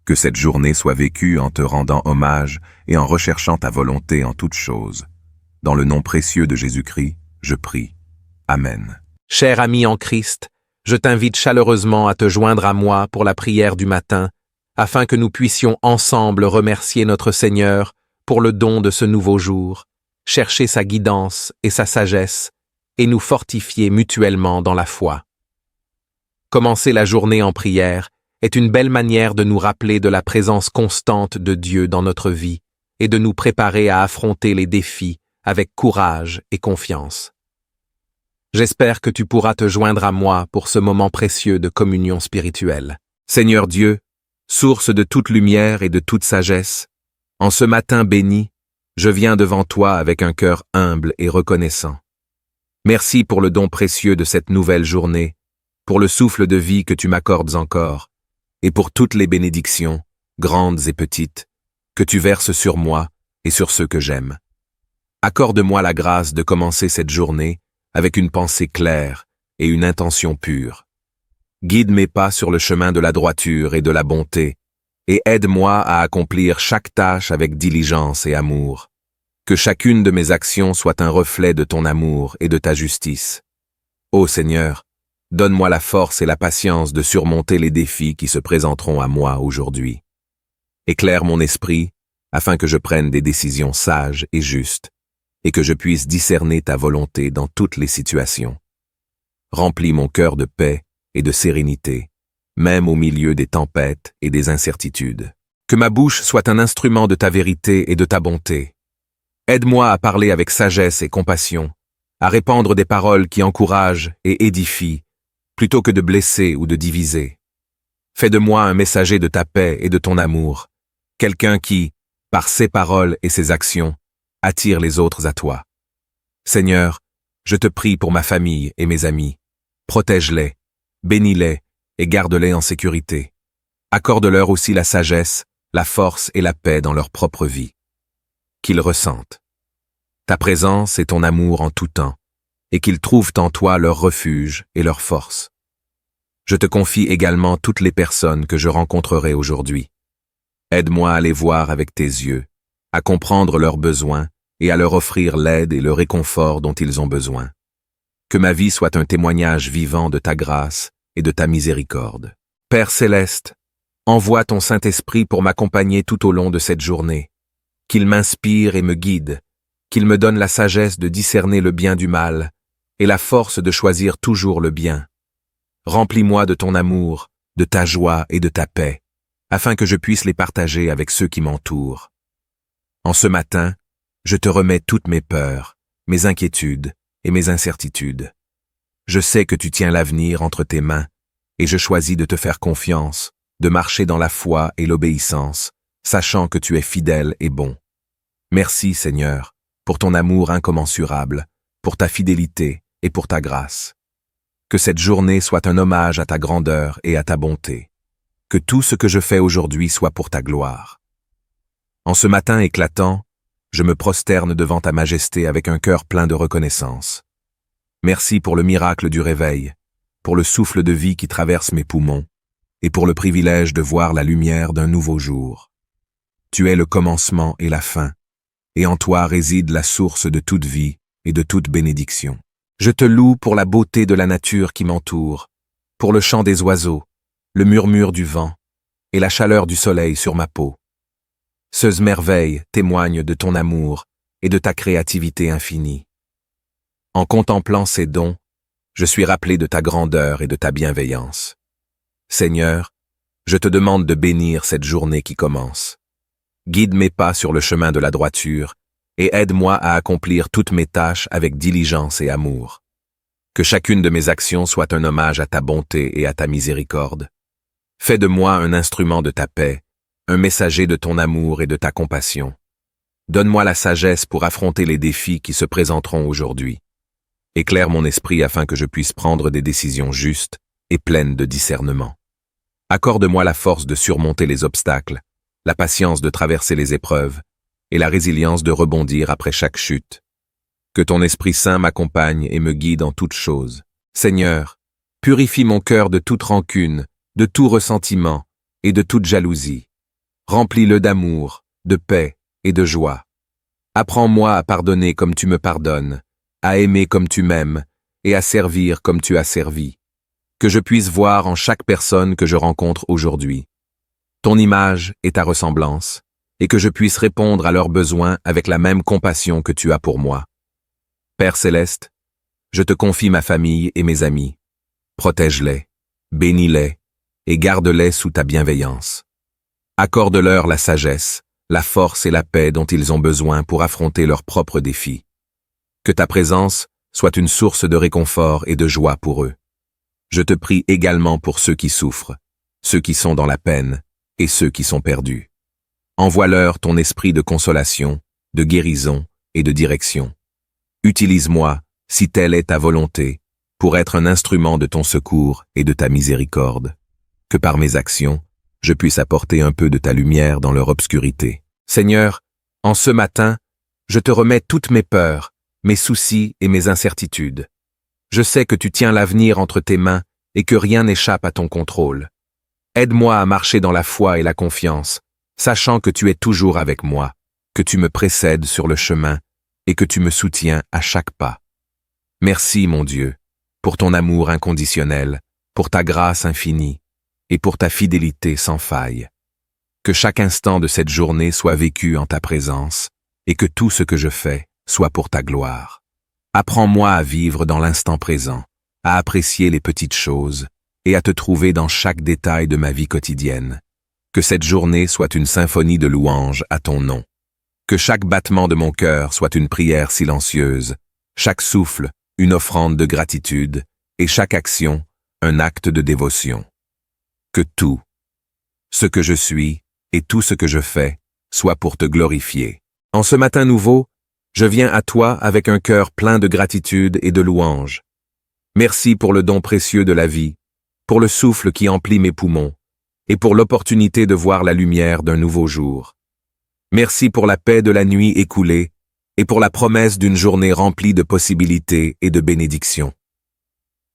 Que cette journée soit vécue en te rendant hommage et en recherchant ta volonté en toutes choses. Dans le nom précieux de Jésus-Christ, je prie. Amen. Cher ami en Christ, je t'invite chaleureusement à te joindre à moi pour la prière du matin, afin que nous puissions ensemble remercier notre Seigneur pour le don de ce nouveau jour, chercher sa guidance et sa sagesse, et nous fortifier mutuellement dans la foi. Commencer la journée en prière est une belle manière de nous rappeler de la présence constante de Dieu dans notre vie et de nous préparer à affronter les défis avec courage et confiance. J'espère que tu pourras te joindre à moi pour ce moment précieux de communion spirituelle. Seigneur Dieu, source de toute lumière et de toute sagesse, en ce matin béni, je viens devant toi avec un cœur humble et reconnaissant. Merci pour le don précieux de cette nouvelle journée, pour le souffle de vie que tu m'accordes encore, et pour toutes les bénédictions, grandes et petites, que tu verses sur moi et sur ceux que j'aime. Accorde-moi la grâce de commencer cette journée avec une pensée claire et une intention pure. Guide mes pas sur le chemin de la droiture et de la bonté, et aide-moi à accomplir chaque tâche avec diligence et amour. Que chacune de mes actions soit un reflet de ton amour et de ta justice. Ô Seigneur, donne-moi la force et la patience de surmonter les défis qui se présenteront à moi aujourd'hui. Éclaire mon esprit, afin que je prenne des décisions sages et justes, et que je puisse discerner ta volonté dans toutes les situations. Remplis mon cœur de paix et de sérénité, même au milieu des tempêtes et des incertitudes. Que ma bouche soit un instrument de ta vérité et de ta bonté. Aide-moi à parler avec sagesse et compassion, à répandre des paroles qui encouragent et édifient, plutôt que de blesser ou de diviser. Fais de moi un messager de ta paix et de ton amour, quelqu'un qui, par ses paroles et ses actions, attire les autres à toi. Seigneur, je te prie pour ma famille et mes amis. Protège-les, bénis-les et garde-les en sécurité. Accorde-leur aussi la sagesse, la force et la paix dans leur propre vie. Qu'ils ressentent ta présence et ton amour en tout temps, et qu'ils trouvent en toi leur refuge et leur force. Je te confie également toutes les personnes que je rencontrerai aujourd'hui. Aide-moi à les voir avec tes yeux, à comprendre leurs besoins et à leur offrir l'aide et le réconfort dont ils ont besoin. Que ma vie soit un témoignage vivant de ta grâce et de ta miséricorde. Père céleste, envoie ton Saint-Esprit pour m'accompagner tout au long de cette journée. Qu'il m'inspire et me guide, qu'il me donne la sagesse de discerner le bien du mal et la force de choisir toujours le bien. Remplis-moi de ton amour, de ta joie et de ta paix, afin que je puisse les partager avec ceux qui m'entourent. En ce matin, je te remets toutes mes peurs, mes inquiétudes et mes incertitudes. Je sais que tu tiens l'avenir entre tes mains, et je choisis de te faire confiance, de marcher dans la foi et l'obéissance, sachant que tu es fidèle et bon. Merci, Seigneur, pour ton amour incommensurable, pour ta fidélité et pour ta grâce. Que cette journée soit un hommage à ta grandeur et à ta bonté. Que tout ce que je fais aujourd'hui soit pour ta gloire. En ce matin éclatant, je me prosterne devant ta majesté avec un cœur plein de reconnaissance. Merci pour le miracle du réveil, pour le souffle de vie qui traverse mes poumons, et pour le privilège de voir la lumière d'un nouveau jour. Tu es le commencement et la fin, et en toi réside la source de toute vie et de toute bénédiction. Je te loue pour la beauté de la nature qui m'entoure, pour le chant des oiseaux, le murmure du vent, et la chaleur du soleil sur ma peau. Ces merveilles témoignent de ton amour et de ta créativité infinie. En contemplant ces dons, je suis rappelé de ta grandeur et de ta bienveillance. Seigneur, je te demande de bénir cette journée qui commence. Guide mes pas sur le chemin de la droiture et aide-moi à accomplir toutes mes tâches avec diligence et amour. Que chacune de mes actions soit un hommage à ta bonté et à ta miséricorde. Fais de moi un instrument de ta paix, un messager de ton amour et de ta compassion. Donne-moi la sagesse pour affronter les défis qui se présenteront aujourd'hui. Éclaire mon esprit afin que je puisse prendre des décisions justes et pleines de discernement. Accorde-moi la force de surmonter les obstacles, la patience de traverser les épreuves et la résilience de rebondir après chaque chute. Que ton Esprit Saint m'accompagne et me guide en toutes choses. Seigneur, purifie mon cœur de toute rancune, de tout ressentiment et de toute jalousie. Remplis-le d'amour, de paix et de joie. Apprends-moi à pardonner comme tu me pardonnes, à aimer comme tu m'aimes et à servir comme tu as servi. Que je puisse voir en chaque personne que je rencontre aujourd'hui ton image et ta ressemblance, et que je puisse répondre à leurs besoins avec la même compassion que tu as pour moi. Père céleste, je te confie ma famille et mes amis. Protège-les, bénis-les et garde-les sous ta bienveillance. Accorde-leur la sagesse, la force et la paix dont ils ont besoin pour affronter leurs propres défis. Que ta présence soit une source de réconfort et de joie pour eux. Je te prie également pour ceux qui souffrent, ceux qui sont dans la peine et ceux qui sont perdus. Envoie-leur ton esprit de consolation, de guérison et de direction. Utilise-moi, si telle est ta volonté, pour être un instrument de ton secours et de ta miséricorde. Que par mes actions, je puisse apporter un peu de ta lumière dans leur obscurité. Seigneur, en ce matin, je te remets toutes mes peurs, mes soucis et mes incertitudes. Je sais que tu tiens l'avenir entre tes mains et que rien n'échappe à ton contrôle. Aide-moi à marcher dans la foi et la confiance, sachant que tu es toujours avec moi, que tu me précèdes sur le chemin et que tu me soutiens à chaque pas. Merci, mon Dieu, pour ton amour inconditionnel, pour ta grâce infinie et pour ta fidélité sans faille. Que chaque instant de cette journée soit vécu en ta présence et que tout ce que je fais soit pour ta gloire. Apprends-moi à vivre dans l'instant présent, à apprécier les petites choses et à te trouver dans chaque détail de ma vie quotidienne. Que cette journée soit une symphonie de louanges à ton nom. Que chaque battement de mon cœur soit une prière silencieuse, chaque souffle une offrande de gratitude et chaque action un acte de dévotion. Que tout, ce que je suis et tout ce que je fais, soit pour te glorifier. En ce matin nouveau, je viens à toi avec un cœur plein de gratitude et de louanges. Merci pour le don précieux de la vie, pour le souffle qui emplit mes poumons, et pour l'opportunité de voir la lumière d'un nouveau jour. Merci pour la paix de la nuit écoulée, et pour la promesse d'une journée remplie de possibilités et de bénédictions.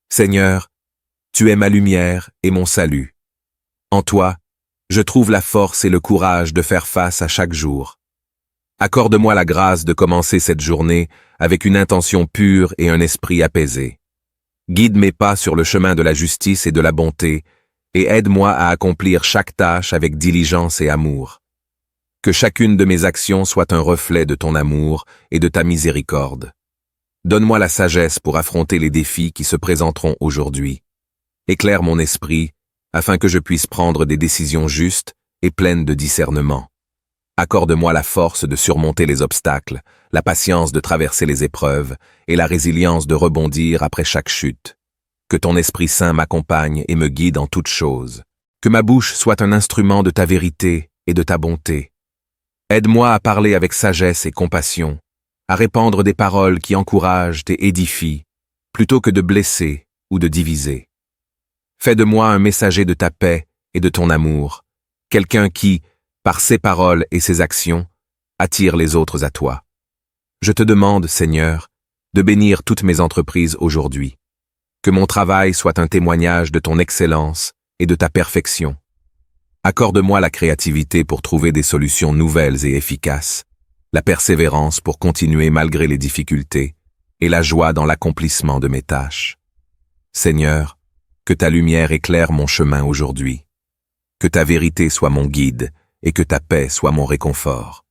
Seigneur, tu es ma lumière et mon salut. En toi, je trouve la force et le courage de faire face à chaque jour. Accorde-moi la grâce de commencer cette journée avec une intention pure et un esprit apaisé. Guide mes pas sur le chemin de la justice et de la bonté, et aide-moi à accomplir chaque tâche avec diligence et amour. Que chacune de mes actions soit un reflet de ton amour et de ta miséricorde. Donne-moi la sagesse pour affronter les défis qui se présenteront aujourd'hui. Éclaire mon esprit, afin que je puisse prendre des décisions justes et pleines de discernement. Accorde-moi la force de surmonter les obstacles, la patience de traverser les épreuves et la résilience de rebondir après chaque chute. Que ton Esprit Saint m'accompagne et me guide en toutes choses. Que ma bouche soit un instrument de ta vérité et de ta bonté. Aide-moi à parler avec sagesse et compassion, à répandre des paroles qui encouragent et édifient, plutôt que de blesser ou de diviser. Fais de moi un messager de ta paix et de ton amour, quelqu'un qui, par ses paroles et ses actions, attire les autres à toi. Je te demande, Seigneur, de bénir toutes mes entreprises aujourd'hui. Que mon travail soit un témoignage de ton excellence et de ta perfection. Accorde-moi la créativité pour trouver des solutions nouvelles et efficaces, la persévérance pour continuer malgré les difficultés et la joie dans l'accomplissement de mes tâches. Seigneur, que ta lumière éclaire mon chemin aujourd'hui. Que ta vérité soit mon guide et que ta paix soit mon réconfort.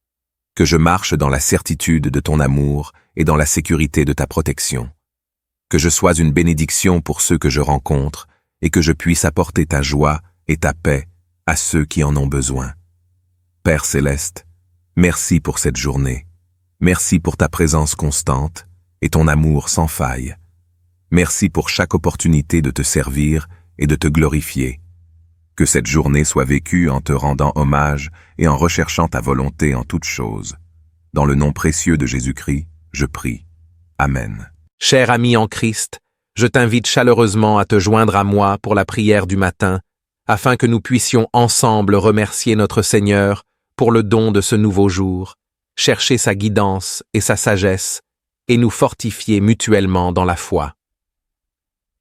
Que je marche dans la certitude de ton amour et dans la sécurité de ta protection. Que je sois une bénédiction pour ceux que je rencontre et que je puisse apporter ta joie et ta paix à ceux qui en ont besoin. Père céleste, merci pour cette journée. Merci pour ta présence constante et ton amour sans faille. Merci pour chaque opportunité de te servir et de te glorifier. Que cette journée soit vécue en te rendant hommage et en recherchant ta volonté en toutes choses. Dans le nom précieux de Jésus-Christ, je prie. Amen. Cher ami en Christ, je t'invite chaleureusement à te joindre à moi pour la prière du matin, afin que nous puissions ensemble remercier notre Seigneur pour le don de ce nouveau jour, chercher sa guidance et sa sagesse, et nous fortifier mutuellement dans la foi.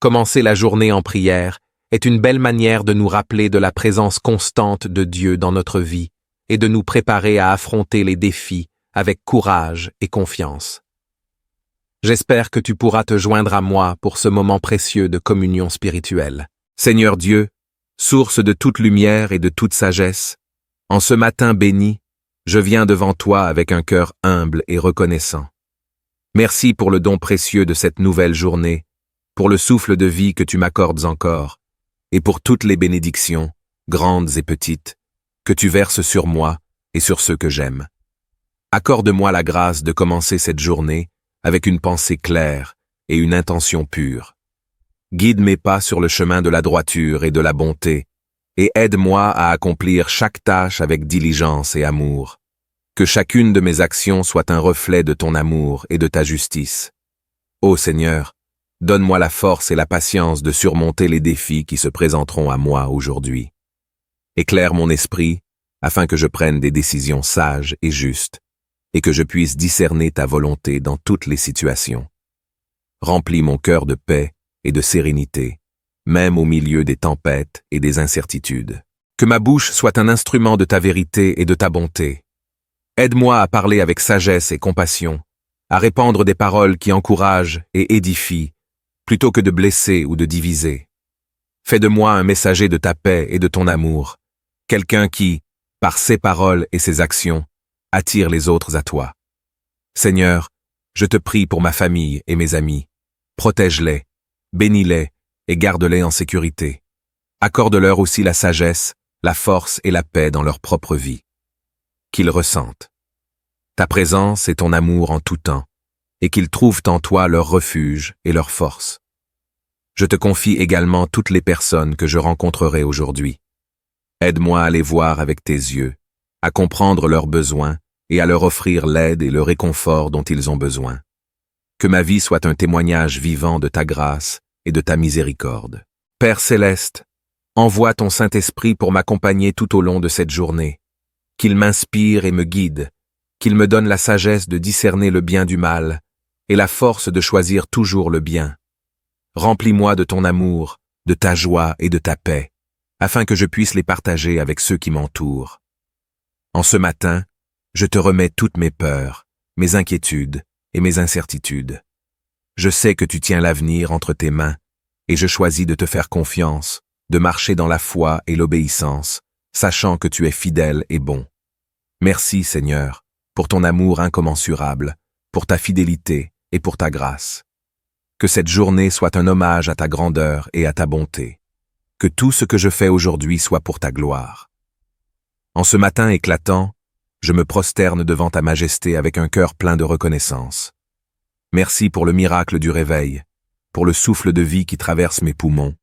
Commencer la journée en prière est une belle manière de nous rappeler de la présence constante de Dieu dans notre vie et de nous préparer à affronter les défis avec courage et confiance. J'espère que tu pourras te joindre à moi pour ce moment précieux de communion spirituelle. Seigneur Dieu, source de toute lumière et de toute sagesse, en ce matin béni, je viens devant toi avec un cœur humble et reconnaissant. Merci pour le don précieux de cette nouvelle journée, pour le souffle de vie que tu m'accordes encore, et pour toutes les bénédictions, grandes et petites, que tu verses sur moi et sur ceux que j'aime. Accorde-moi la grâce de commencer cette journée avec une pensée claire et une intention pure. Guide mes pas sur le chemin de la droiture et de la bonté, et aide-moi à accomplir chaque tâche avec diligence et amour. Que chacune de mes actions soit un reflet de ton amour et de ta justice. Ô Seigneur, donne-moi la force et la patience de surmonter les défis qui se présenteront à moi aujourd'hui. Éclaire mon esprit, afin que je prenne des décisions sages et justes, et que je puisse discerner ta volonté dans toutes les situations. Remplis mon cœur de paix et de sérénité, même au milieu des tempêtes et des incertitudes. Que ma bouche soit un instrument de ta vérité et de ta bonté. Aide-moi à parler avec sagesse et compassion, à répandre des paroles qui encouragent et édifient, plutôt que de blesser ou de diviser. Fais de moi un messager de ta paix et de ton amour, quelqu'un qui, par ses paroles et ses actions, attire les autres à toi. Seigneur, je te prie pour ma famille et mes amis. Protège-les, Bénis-les et garde-les en sécurité. Accorde-leur aussi la sagesse, la force et la paix dans leur propre vie. Qu'ils ressentent ta présence et ton amour en tout temps, et qu'ils trouvent en toi leur refuge et leur force. Je te confie également toutes les personnes que je rencontrerai aujourd'hui. Aide-moi à les voir avec tes yeux, à comprendre leurs besoins et à leur offrir l'aide et le réconfort dont ils ont besoin. Que ma vie soit un témoignage vivant de ta grâce et de ta miséricorde. Père céleste, envoie ton Saint-Esprit pour m'accompagner tout au long de cette journée. Qu'il m'inspire et me guide, qu'il me donne la sagesse de discerner le bien du mal et la force de choisir toujours le bien. Remplis-moi de ton amour, de ta joie et de ta paix, afin que je puisse les partager avec ceux qui m'entourent. En ce matin, je te remets toutes mes peurs, mes inquiétudes et mes incertitudes. Je sais que tu tiens l'avenir entre tes mains, et je choisis de te faire confiance, de marcher dans la foi et l'obéissance, sachant que tu es fidèle et bon. Merci, Seigneur, pour ton amour incommensurable, pour ta fidélité et pour ta grâce. Que cette journée soit un hommage à ta grandeur et à ta bonté. Que tout ce que je fais aujourd'hui soit pour ta gloire. En ce matin éclatant, je me prosterne devant ta majesté avec un cœur plein de reconnaissance. Merci pour le miracle du réveil, pour le souffle de vie qui traverse mes poumons,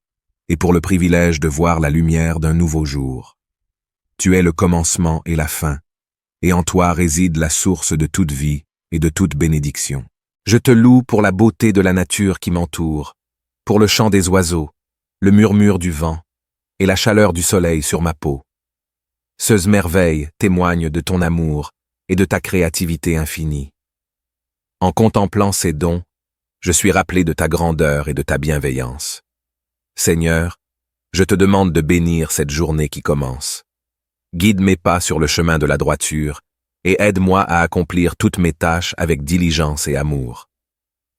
et pour le privilège de voir la lumière d'un nouveau jour. Tu es le commencement et la fin, et en toi réside la source de toute vie et de toute bénédiction. Je te loue pour la beauté de la nature qui m'entoure, pour le chant des oiseaux, le murmure du vent et la chaleur du soleil sur ma peau. Ces merveilles témoignent de ton amour et de ta créativité infinie. En contemplant ces dons, je suis rappelé de ta grandeur et de ta bienveillance. Seigneur, je te demande de bénir cette journée qui commence. Guide mes pas sur le chemin de la droiture et aide-moi à accomplir toutes mes tâches avec diligence et amour.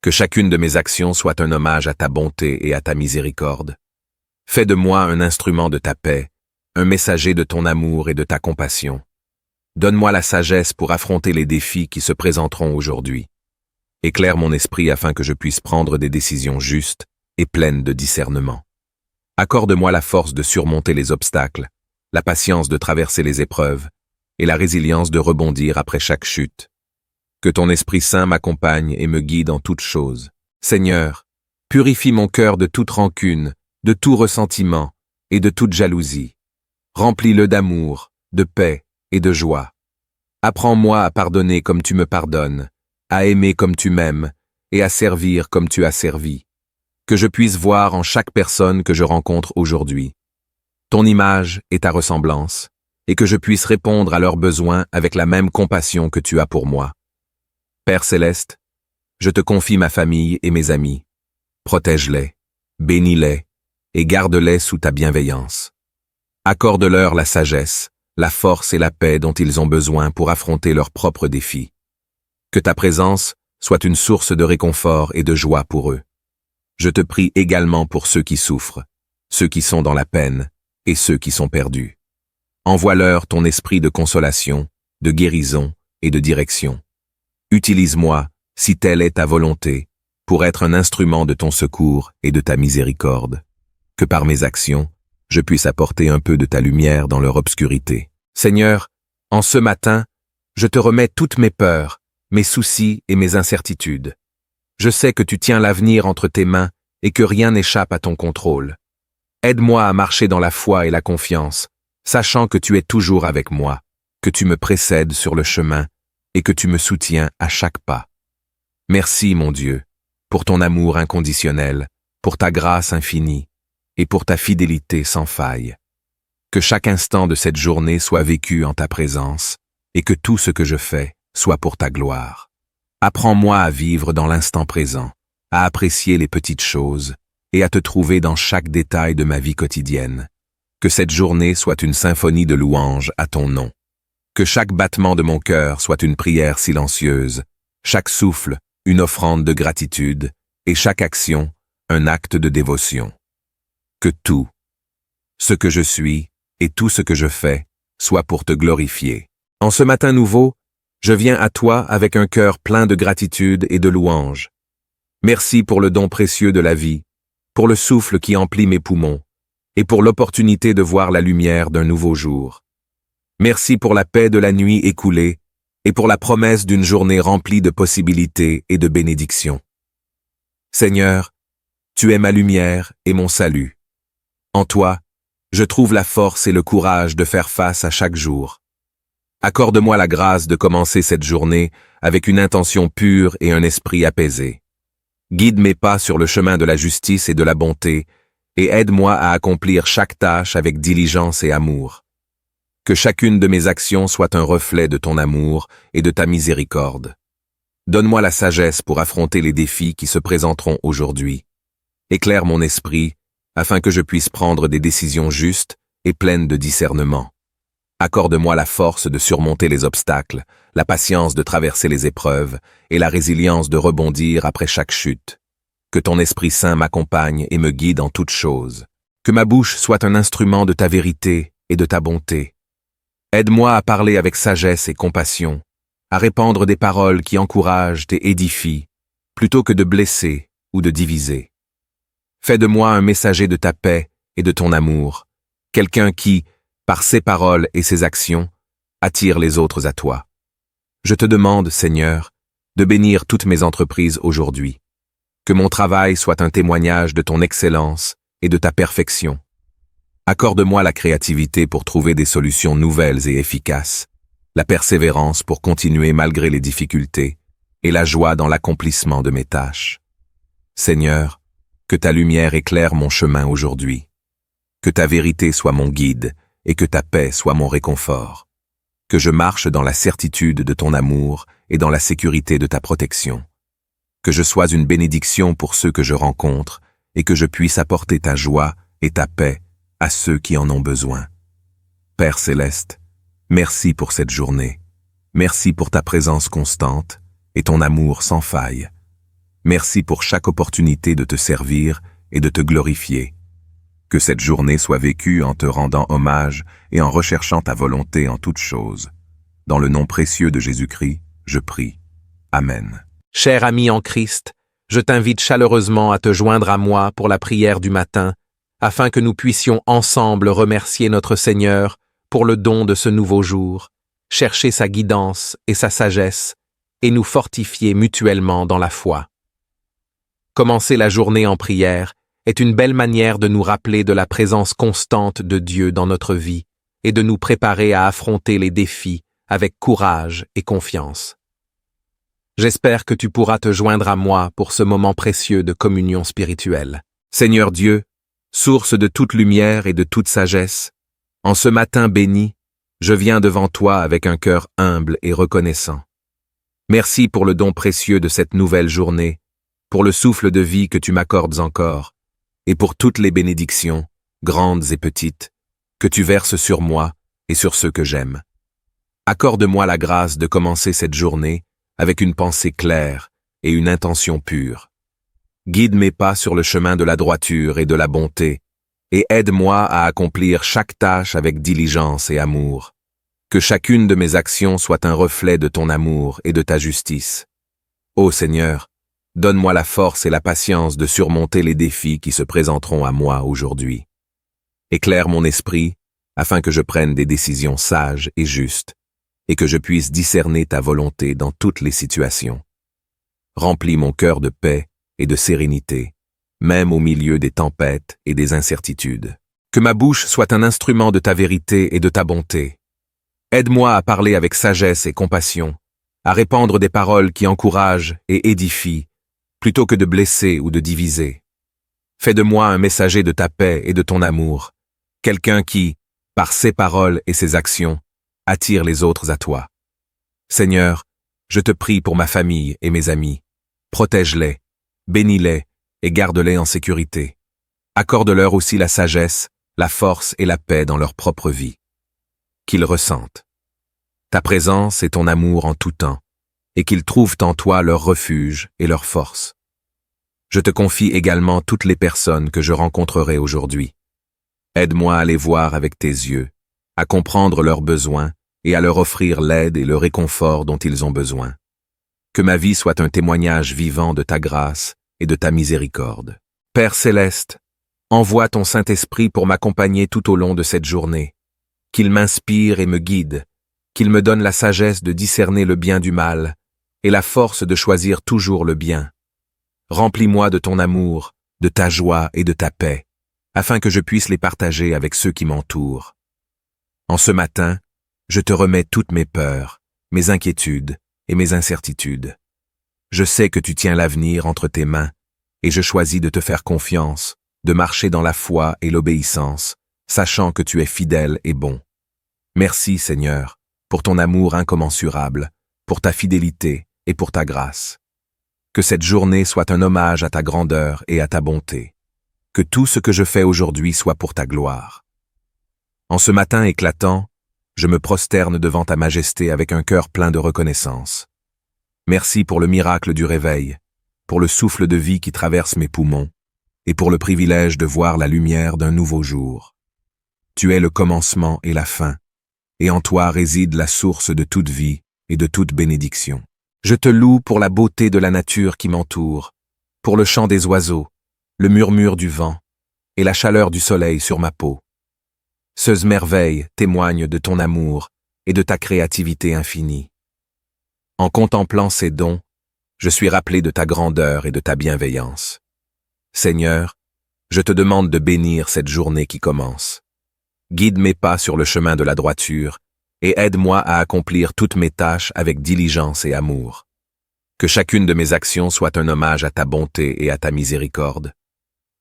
Que chacune de mes actions soit un hommage à ta bonté et à ta miséricorde. Fais de moi un instrument de ta paix, un messager de ton amour et de ta compassion. Donne-moi la sagesse pour affronter les défis qui se présenteront aujourd'hui. Éclaire mon esprit afin que je puisse prendre des décisions justes et pleines de discernement. Accorde-moi la force de surmonter les obstacles, la patience de traverser les épreuves et la résilience de rebondir après chaque chute. Que ton Esprit Saint m'accompagne et me guide en toutes choses. Seigneur, purifie mon cœur de toute rancune, de tout ressentiment et de toute jalousie. Remplis-le d'amour, de paix et de joie. Apprends-moi à pardonner comme tu me pardonnes, à aimer comme tu m'aimes et à servir comme tu as servi. Que je puisse voir en chaque personne que je rencontre aujourd'hui ton image et ta ressemblance, et que je puisse répondre à leurs besoins avec la même compassion que tu as pour moi. Père céleste, je te confie ma famille et mes amis. Protège-les, bénis-les et garde-les sous ta bienveillance. Accorde-leur la sagesse, la force et la paix dont ils ont besoin pour affronter leurs propres défis. Que ta présence soit une source de réconfort et de joie pour eux. Je te prie également pour ceux qui souffrent, ceux qui sont dans la peine et ceux qui sont perdus. Envoie-leur ton esprit de consolation, de guérison et de direction. Utilise-moi, si telle est ta volonté, pour être un instrument de ton secours et de ta miséricorde. Que par mes actions, je puisse apporter un peu de ta lumière dans leur obscurité. Seigneur, en ce matin, je te remets toutes mes peurs, mes soucis et mes incertitudes. Je sais que tu tiens l'avenir entre tes mains et que rien n'échappe à ton contrôle. Aide-moi à marcher dans la foi et la confiance, sachant que tu es toujours avec moi, que tu me précèdes sur le chemin et que tu me soutiens à chaque pas. Merci, mon Dieu, pour ton amour inconditionnel, pour ta grâce infinie et pour ta fidélité sans faille. Que chaque instant de cette journée soit vécu en ta présence et que tout ce que je fais soit pour ta gloire. Apprends-moi à vivre dans l'instant présent, à apprécier les petites choses et à te trouver dans chaque détail de ma vie quotidienne. Que cette journée soit une symphonie de louanges à ton nom. Que chaque battement de mon cœur soit une prière silencieuse, chaque souffle une offrande de gratitude et chaque action un acte de dévotion. Que tout, ce que je suis et tout ce que je fais, soit pour te glorifier. En ce matin nouveau, je viens à toi avec un cœur plein de gratitude et de louanges. Merci pour le don précieux de la vie, pour le souffle qui emplit mes poumons, et pour l'opportunité de voir la lumière d'un nouveau jour. Merci pour la paix de la nuit écoulée, et pour la promesse d'une journée remplie de possibilités et de bénédictions. Seigneur, tu es ma lumière et mon salut. En toi, je trouve la force et le courage de faire face à chaque jour. Accorde-moi la grâce de commencer cette journée avec une intention pure et un esprit apaisé. Guide mes pas sur le chemin de la justice et de la bonté, et aide-moi à accomplir chaque tâche avec diligence et amour. Que chacune de mes actions soit un reflet de ton amour et de ta miséricorde. Donne-moi la sagesse pour affronter les défis qui se présenteront aujourd'hui. Éclaire mon esprit, afin que je puisse prendre des décisions justes et pleines de discernement. Accorde-moi la force de surmonter les obstacles, la patience de traverser les épreuves et la résilience de rebondir après chaque chute. Que ton Esprit Saint m'accompagne et me guide en toutes choses. Que ma bouche soit un instrument de ta vérité et de ta bonté. Aide-moi à parler avec sagesse et compassion, à répandre des paroles qui encouragent et édifient, plutôt que de blesser ou de diviser. Fais de moi un messager de ta paix et de ton amour, quelqu'un qui, par ses paroles et ses actions, attire les autres à toi. Je te demande, Seigneur, de bénir toutes mes entreprises aujourd'hui. Que mon travail soit un témoignage de ton excellence et de ta perfection. Accorde-moi la créativité pour trouver des solutions nouvelles et efficaces, la persévérance pour continuer malgré les difficultés, et la joie dans l'accomplissement de mes tâches. Seigneur, que ta lumière éclaire mon chemin aujourd'hui. Que ta vérité soit mon guide, et que ta paix soit mon réconfort. Que je marche dans la certitude de ton amour et dans la sécurité de ta protection. Que je sois une bénédiction pour ceux que je rencontre et que je puisse apporter ta joie et ta paix à ceux qui en ont besoin. Père céleste, merci pour cette journée. Merci pour ta présence constante et ton amour sans faille. Merci pour chaque opportunité de te servir et de te glorifier. Que cette journée soit vécue en te rendant hommage et en recherchant ta volonté en toutes choses. Dans le nom précieux de Jésus-Christ, je prie. Amen. Cher ami en Christ, je t'invite chaleureusement à te joindre à moi pour la prière du matin, afin que nous puissions ensemble remercier notre Seigneur pour le don de ce nouveau jour, chercher sa guidance et sa sagesse, et nous fortifier mutuellement dans la foi. Commencer la journée en prière est une belle manière de nous rappeler de la présence constante de Dieu dans notre vie et de nous préparer à affronter les défis avec courage et confiance. J'espère que tu pourras te joindre à moi pour ce moment précieux de communion spirituelle. Seigneur Dieu, source de toute lumière et de toute sagesse, en ce matin béni, je viens devant toi avec un cœur humble et reconnaissant. Merci pour le don précieux de cette nouvelle journée, pour le souffle de vie que tu m'accordes encore, et pour toutes les bénédictions, grandes et petites, que tu verses sur moi et sur ceux que j'aime. Accorde-moi la grâce de commencer cette journée avec une pensée claire et une intention pure. Guide mes pas sur le chemin de la droiture et de la bonté, et aide-moi à accomplir chaque tâche avec diligence et amour. Que chacune de mes actions soit un reflet de ton amour et de ta justice. Ô Seigneur, donne-moi la force et la patience de surmonter les défis qui se présenteront à moi aujourd'hui. Éclaire mon esprit, afin que je prenne des décisions sages et justes, et que je puisse discerner ta volonté dans toutes les situations. Remplis mon cœur de paix et de sérénité, même au milieu des tempêtes et des incertitudes. Que ma bouche soit un instrument de ta vérité et de ta bonté. Aide-moi à parler avec sagesse et compassion, à répandre des paroles qui encouragent et édifient, plutôt que de blesser ou de diviser. Fais de moi un messager de ta paix et de ton amour, quelqu'un qui, par ses paroles et ses actions, attire les autres à toi. Seigneur, je te prie pour ma famille et mes amis. Protège-les, bénis-les et garde-les en sécurité. Accorde-leur aussi la sagesse, la force et la paix dans leur propre vie. Qu'ils ressentent ta présence et ton amour en tout temps, et qu'ils trouvent en toi leur refuge et leur force. Je te confie également toutes les personnes que je rencontrerai aujourd'hui. Aide-moi à les voir avec tes yeux, à comprendre leurs besoins et à leur offrir l'aide et le réconfort dont ils ont besoin. Que ma vie soit un témoignage vivant de ta grâce et de ta miséricorde. Père céleste, envoie ton Saint-Esprit pour m'accompagner tout au long de cette journée. Qu'il m'inspire et me guide, qu'il me donne la sagesse de discerner le bien du mal et la force de choisir toujours le bien. Remplis-moi de ton amour, de ta joie et de ta paix, afin que je puisse les partager avec ceux qui m'entourent. En ce matin, je te remets toutes mes peurs, mes inquiétudes et mes incertitudes. Je sais que tu tiens l'avenir entre tes mains, et je choisis de te faire confiance, de marcher dans la foi et l'obéissance, sachant que tu es fidèle et bon. Merci, Seigneur, pour ton amour incommensurable, pour ta fidélité et pour ta grâce. Que cette journée soit un hommage à ta grandeur et à ta bonté. Que tout ce que je fais aujourd'hui soit pour ta gloire. En ce matin éclatant, je me prosterne devant ta majesté avec un cœur plein de reconnaissance. Merci pour le miracle du réveil, pour le souffle de vie qui traverse mes poumons, et pour le privilège de voir la lumière d'un nouveau jour. Tu es le commencement et la fin, et en toi réside la source de toute vie et de toute bénédiction. Je te loue pour la beauté de la nature qui m'entoure, pour le chant des oiseaux, le murmure du vent et la chaleur du soleil sur ma peau. Ces merveilles témoignent de ton amour et de ta créativité infinie. En contemplant ces dons, je suis rappelé de ta grandeur et de ta bienveillance. Seigneur, je te demande de bénir cette journée qui commence. Guide mes pas sur le chemin de la droiture et aide-moi à accomplir toutes mes tâches avec diligence et amour. Que chacune de mes actions soit un hommage à ta bonté et à ta miséricorde.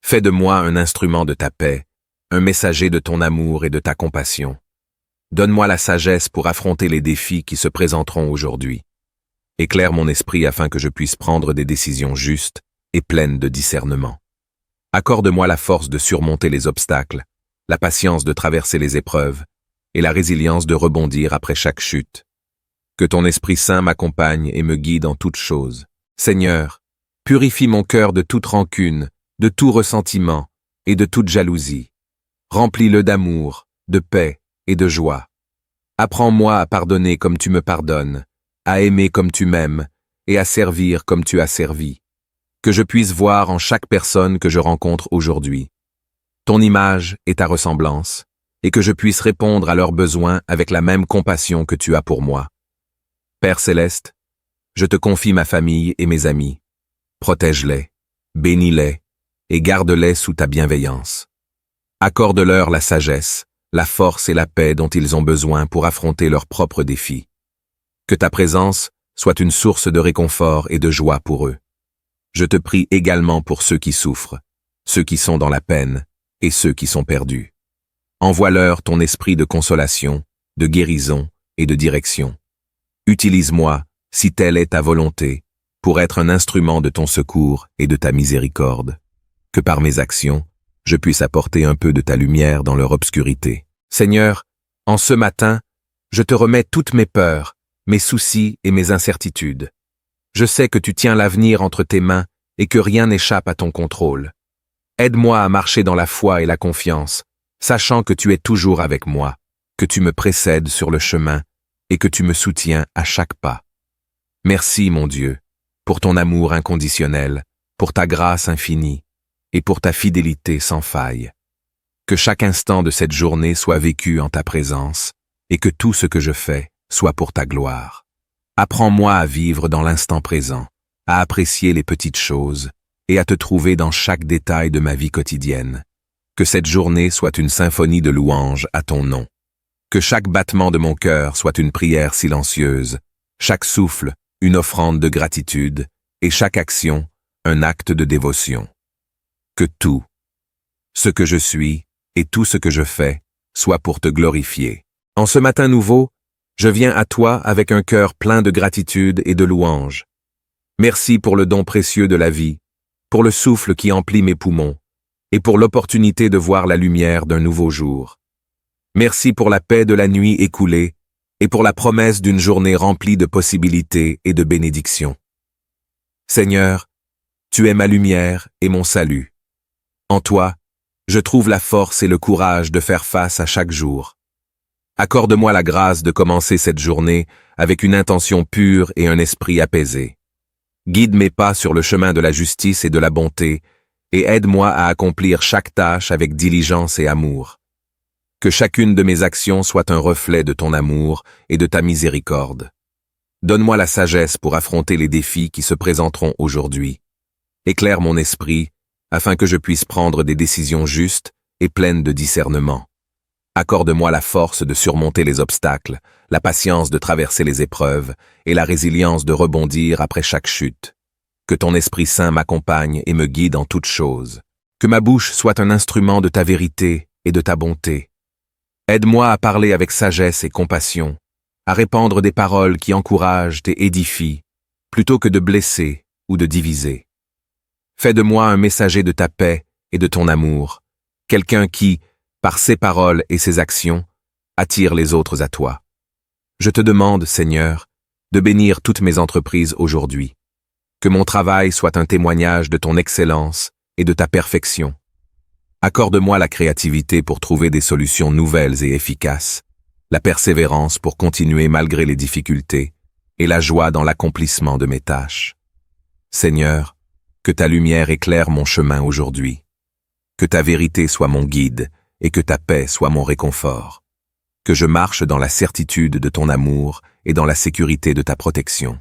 Fais de moi un instrument de ta paix, un messager de ton amour et de ta compassion. Donne-moi la sagesse pour affronter les défis qui se présenteront aujourd'hui. Éclaire mon esprit afin que je puisse prendre des décisions justes et pleines de discernement. Accorde-moi la force de surmonter les obstacles, la patience de traverser les épreuves et la résilience de rebondir après chaque chute. Que ton Esprit Saint m'accompagne et me guide en toutes choses. Seigneur, purifie mon cœur de toute rancune, de tout ressentiment et de toute jalousie. Remplis-le d'amour, de paix et de joie. Apprends-moi à pardonner comme tu me pardonnes, à aimer comme tu m'aimes et à servir comme tu as servi. Que je puisse voir en chaque personne que je rencontre aujourd'hui ton image et ta ressemblance, et que je puisse répondre à leurs besoins avec la même compassion que tu as pour moi. Père céleste, je te confie ma famille et mes amis. Protège-les, bénis-les et garde-les sous ta bienveillance. Accorde-leur la sagesse, la force et la paix dont ils ont besoin pour affronter leurs propres défis. Que ta présence soit une source de réconfort et de joie pour eux. Je te prie également pour ceux qui souffrent, ceux qui sont dans la peine et ceux qui sont perdus. Envoie-leur ton esprit de consolation, de guérison et de direction. Utilise-moi, si telle est ta volonté, pour être un instrument de ton secours et de ta miséricorde. Que par mes actions, je puisse apporter un peu de ta lumière dans leur obscurité. Seigneur, en ce matin, je te remets toutes mes peurs, mes soucis et mes incertitudes. Je sais que tu tiens l'avenir entre tes mains et que rien n'échappe à ton contrôle. Aide-moi à marcher dans la foi et la confiance, sachant que tu es toujours avec moi, que tu me précèdes sur le chemin et que tu me soutiens à chaque pas. Merci, mon Dieu, pour ton amour inconditionnel, pour ta grâce infinie et pour ta fidélité sans faille. Que chaque instant de cette journée soit vécu en ta présence et que tout ce que je fais soit pour ta gloire. Apprends-moi à vivre dans l'instant présent, à apprécier les petites choses et à te trouver dans chaque détail de ma vie quotidienne. Que cette journée soit une symphonie de louanges à ton nom. Que chaque battement de mon cœur soit une prière silencieuse, chaque souffle une offrande de gratitude et chaque action un acte de dévotion. Que tout, ce que je suis et tout ce que je fais, soit pour te glorifier. En ce matin nouveau, je viens à toi avec un cœur plein de gratitude et de louanges. Merci pour le don précieux de la vie, pour le souffle qui emplit mes poumons, et pour l'opportunité de voir la lumière d'un nouveau jour. Merci pour la paix de la nuit écoulée, et pour la promesse d'une journée remplie de possibilités et de bénédictions. Seigneur, tu es ma lumière et mon salut. En toi, je trouve la force et le courage de faire face à chaque jour. Accorde-moi la grâce de commencer cette journée avec une intention pure et un esprit apaisé. Guide mes pas sur le chemin de la justice et de la bonté, et aide-moi à accomplir chaque tâche avec diligence et amour. Que chacune de mes actions soit un reflet de ton amour et de ta miséricorde. Donne-moi la sagesse pour affronter les défis qui se présenteront aujourd'hui. Éclaire mon esprit afin que je puisse prendre des décisions justes et pleines de discernement. Accorde-moi la force de surmonter les obstacles, la patience de traverser les épreuves et la résilience de rebondir après chaque chute. Que ton Esprit Saint m'accompagne et me guide en toutes choses. Que ma bouche soit un instrument de ta vérité et de ta bonté. Aide-moi à parler avec sagesse et compassion, à répandre des paroles qui encouragent et édifient, plutôt que de blesser ou de diviser. Fais de moi un messager de ta paix et de ton amour, quelqu'un qui, par ses paroles et ses actions, attire les autres à toi. Je te demande, Seigneur, de bénir toutes mes entreprises aujourd'hui. Que mon travail soit un témoignage de ton excellence et de ta perfection. Accorde-moi la créativité pour trouver des solutions nouvelles et efficaces, la persévérance pour continuer malgré les difficultés, et la joie dans l'accomplissement de mes tâches. Seigneur, que ta lumière éclaire mon chemin aujourd'hui. Que ta vérité soit mon guide et que ta paix soit mon réconfort. Que je marche dans la certitude de ton amour et dans la sécurité de ta protection.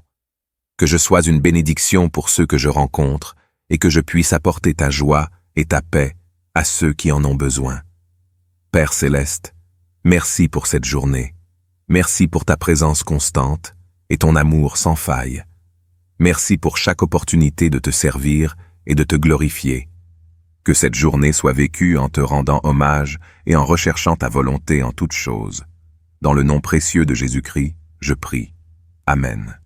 Que je sois une bénédiction pour ceux que je rencontre et que je puisse apporter ta joie et ta paix à ceux qui en ont besoin. Père céleste, merci pour cette journée. Merci pour ta présence constante et ton amour sans faille. Merci pour chaque opportunité de te servir et de te glorifier. Que cette journée soit vécue en te rendant hommage et en recherchant ta volonté en toutes choses. Dans le nom précieux de Jésus-Christ, je prie. Amen.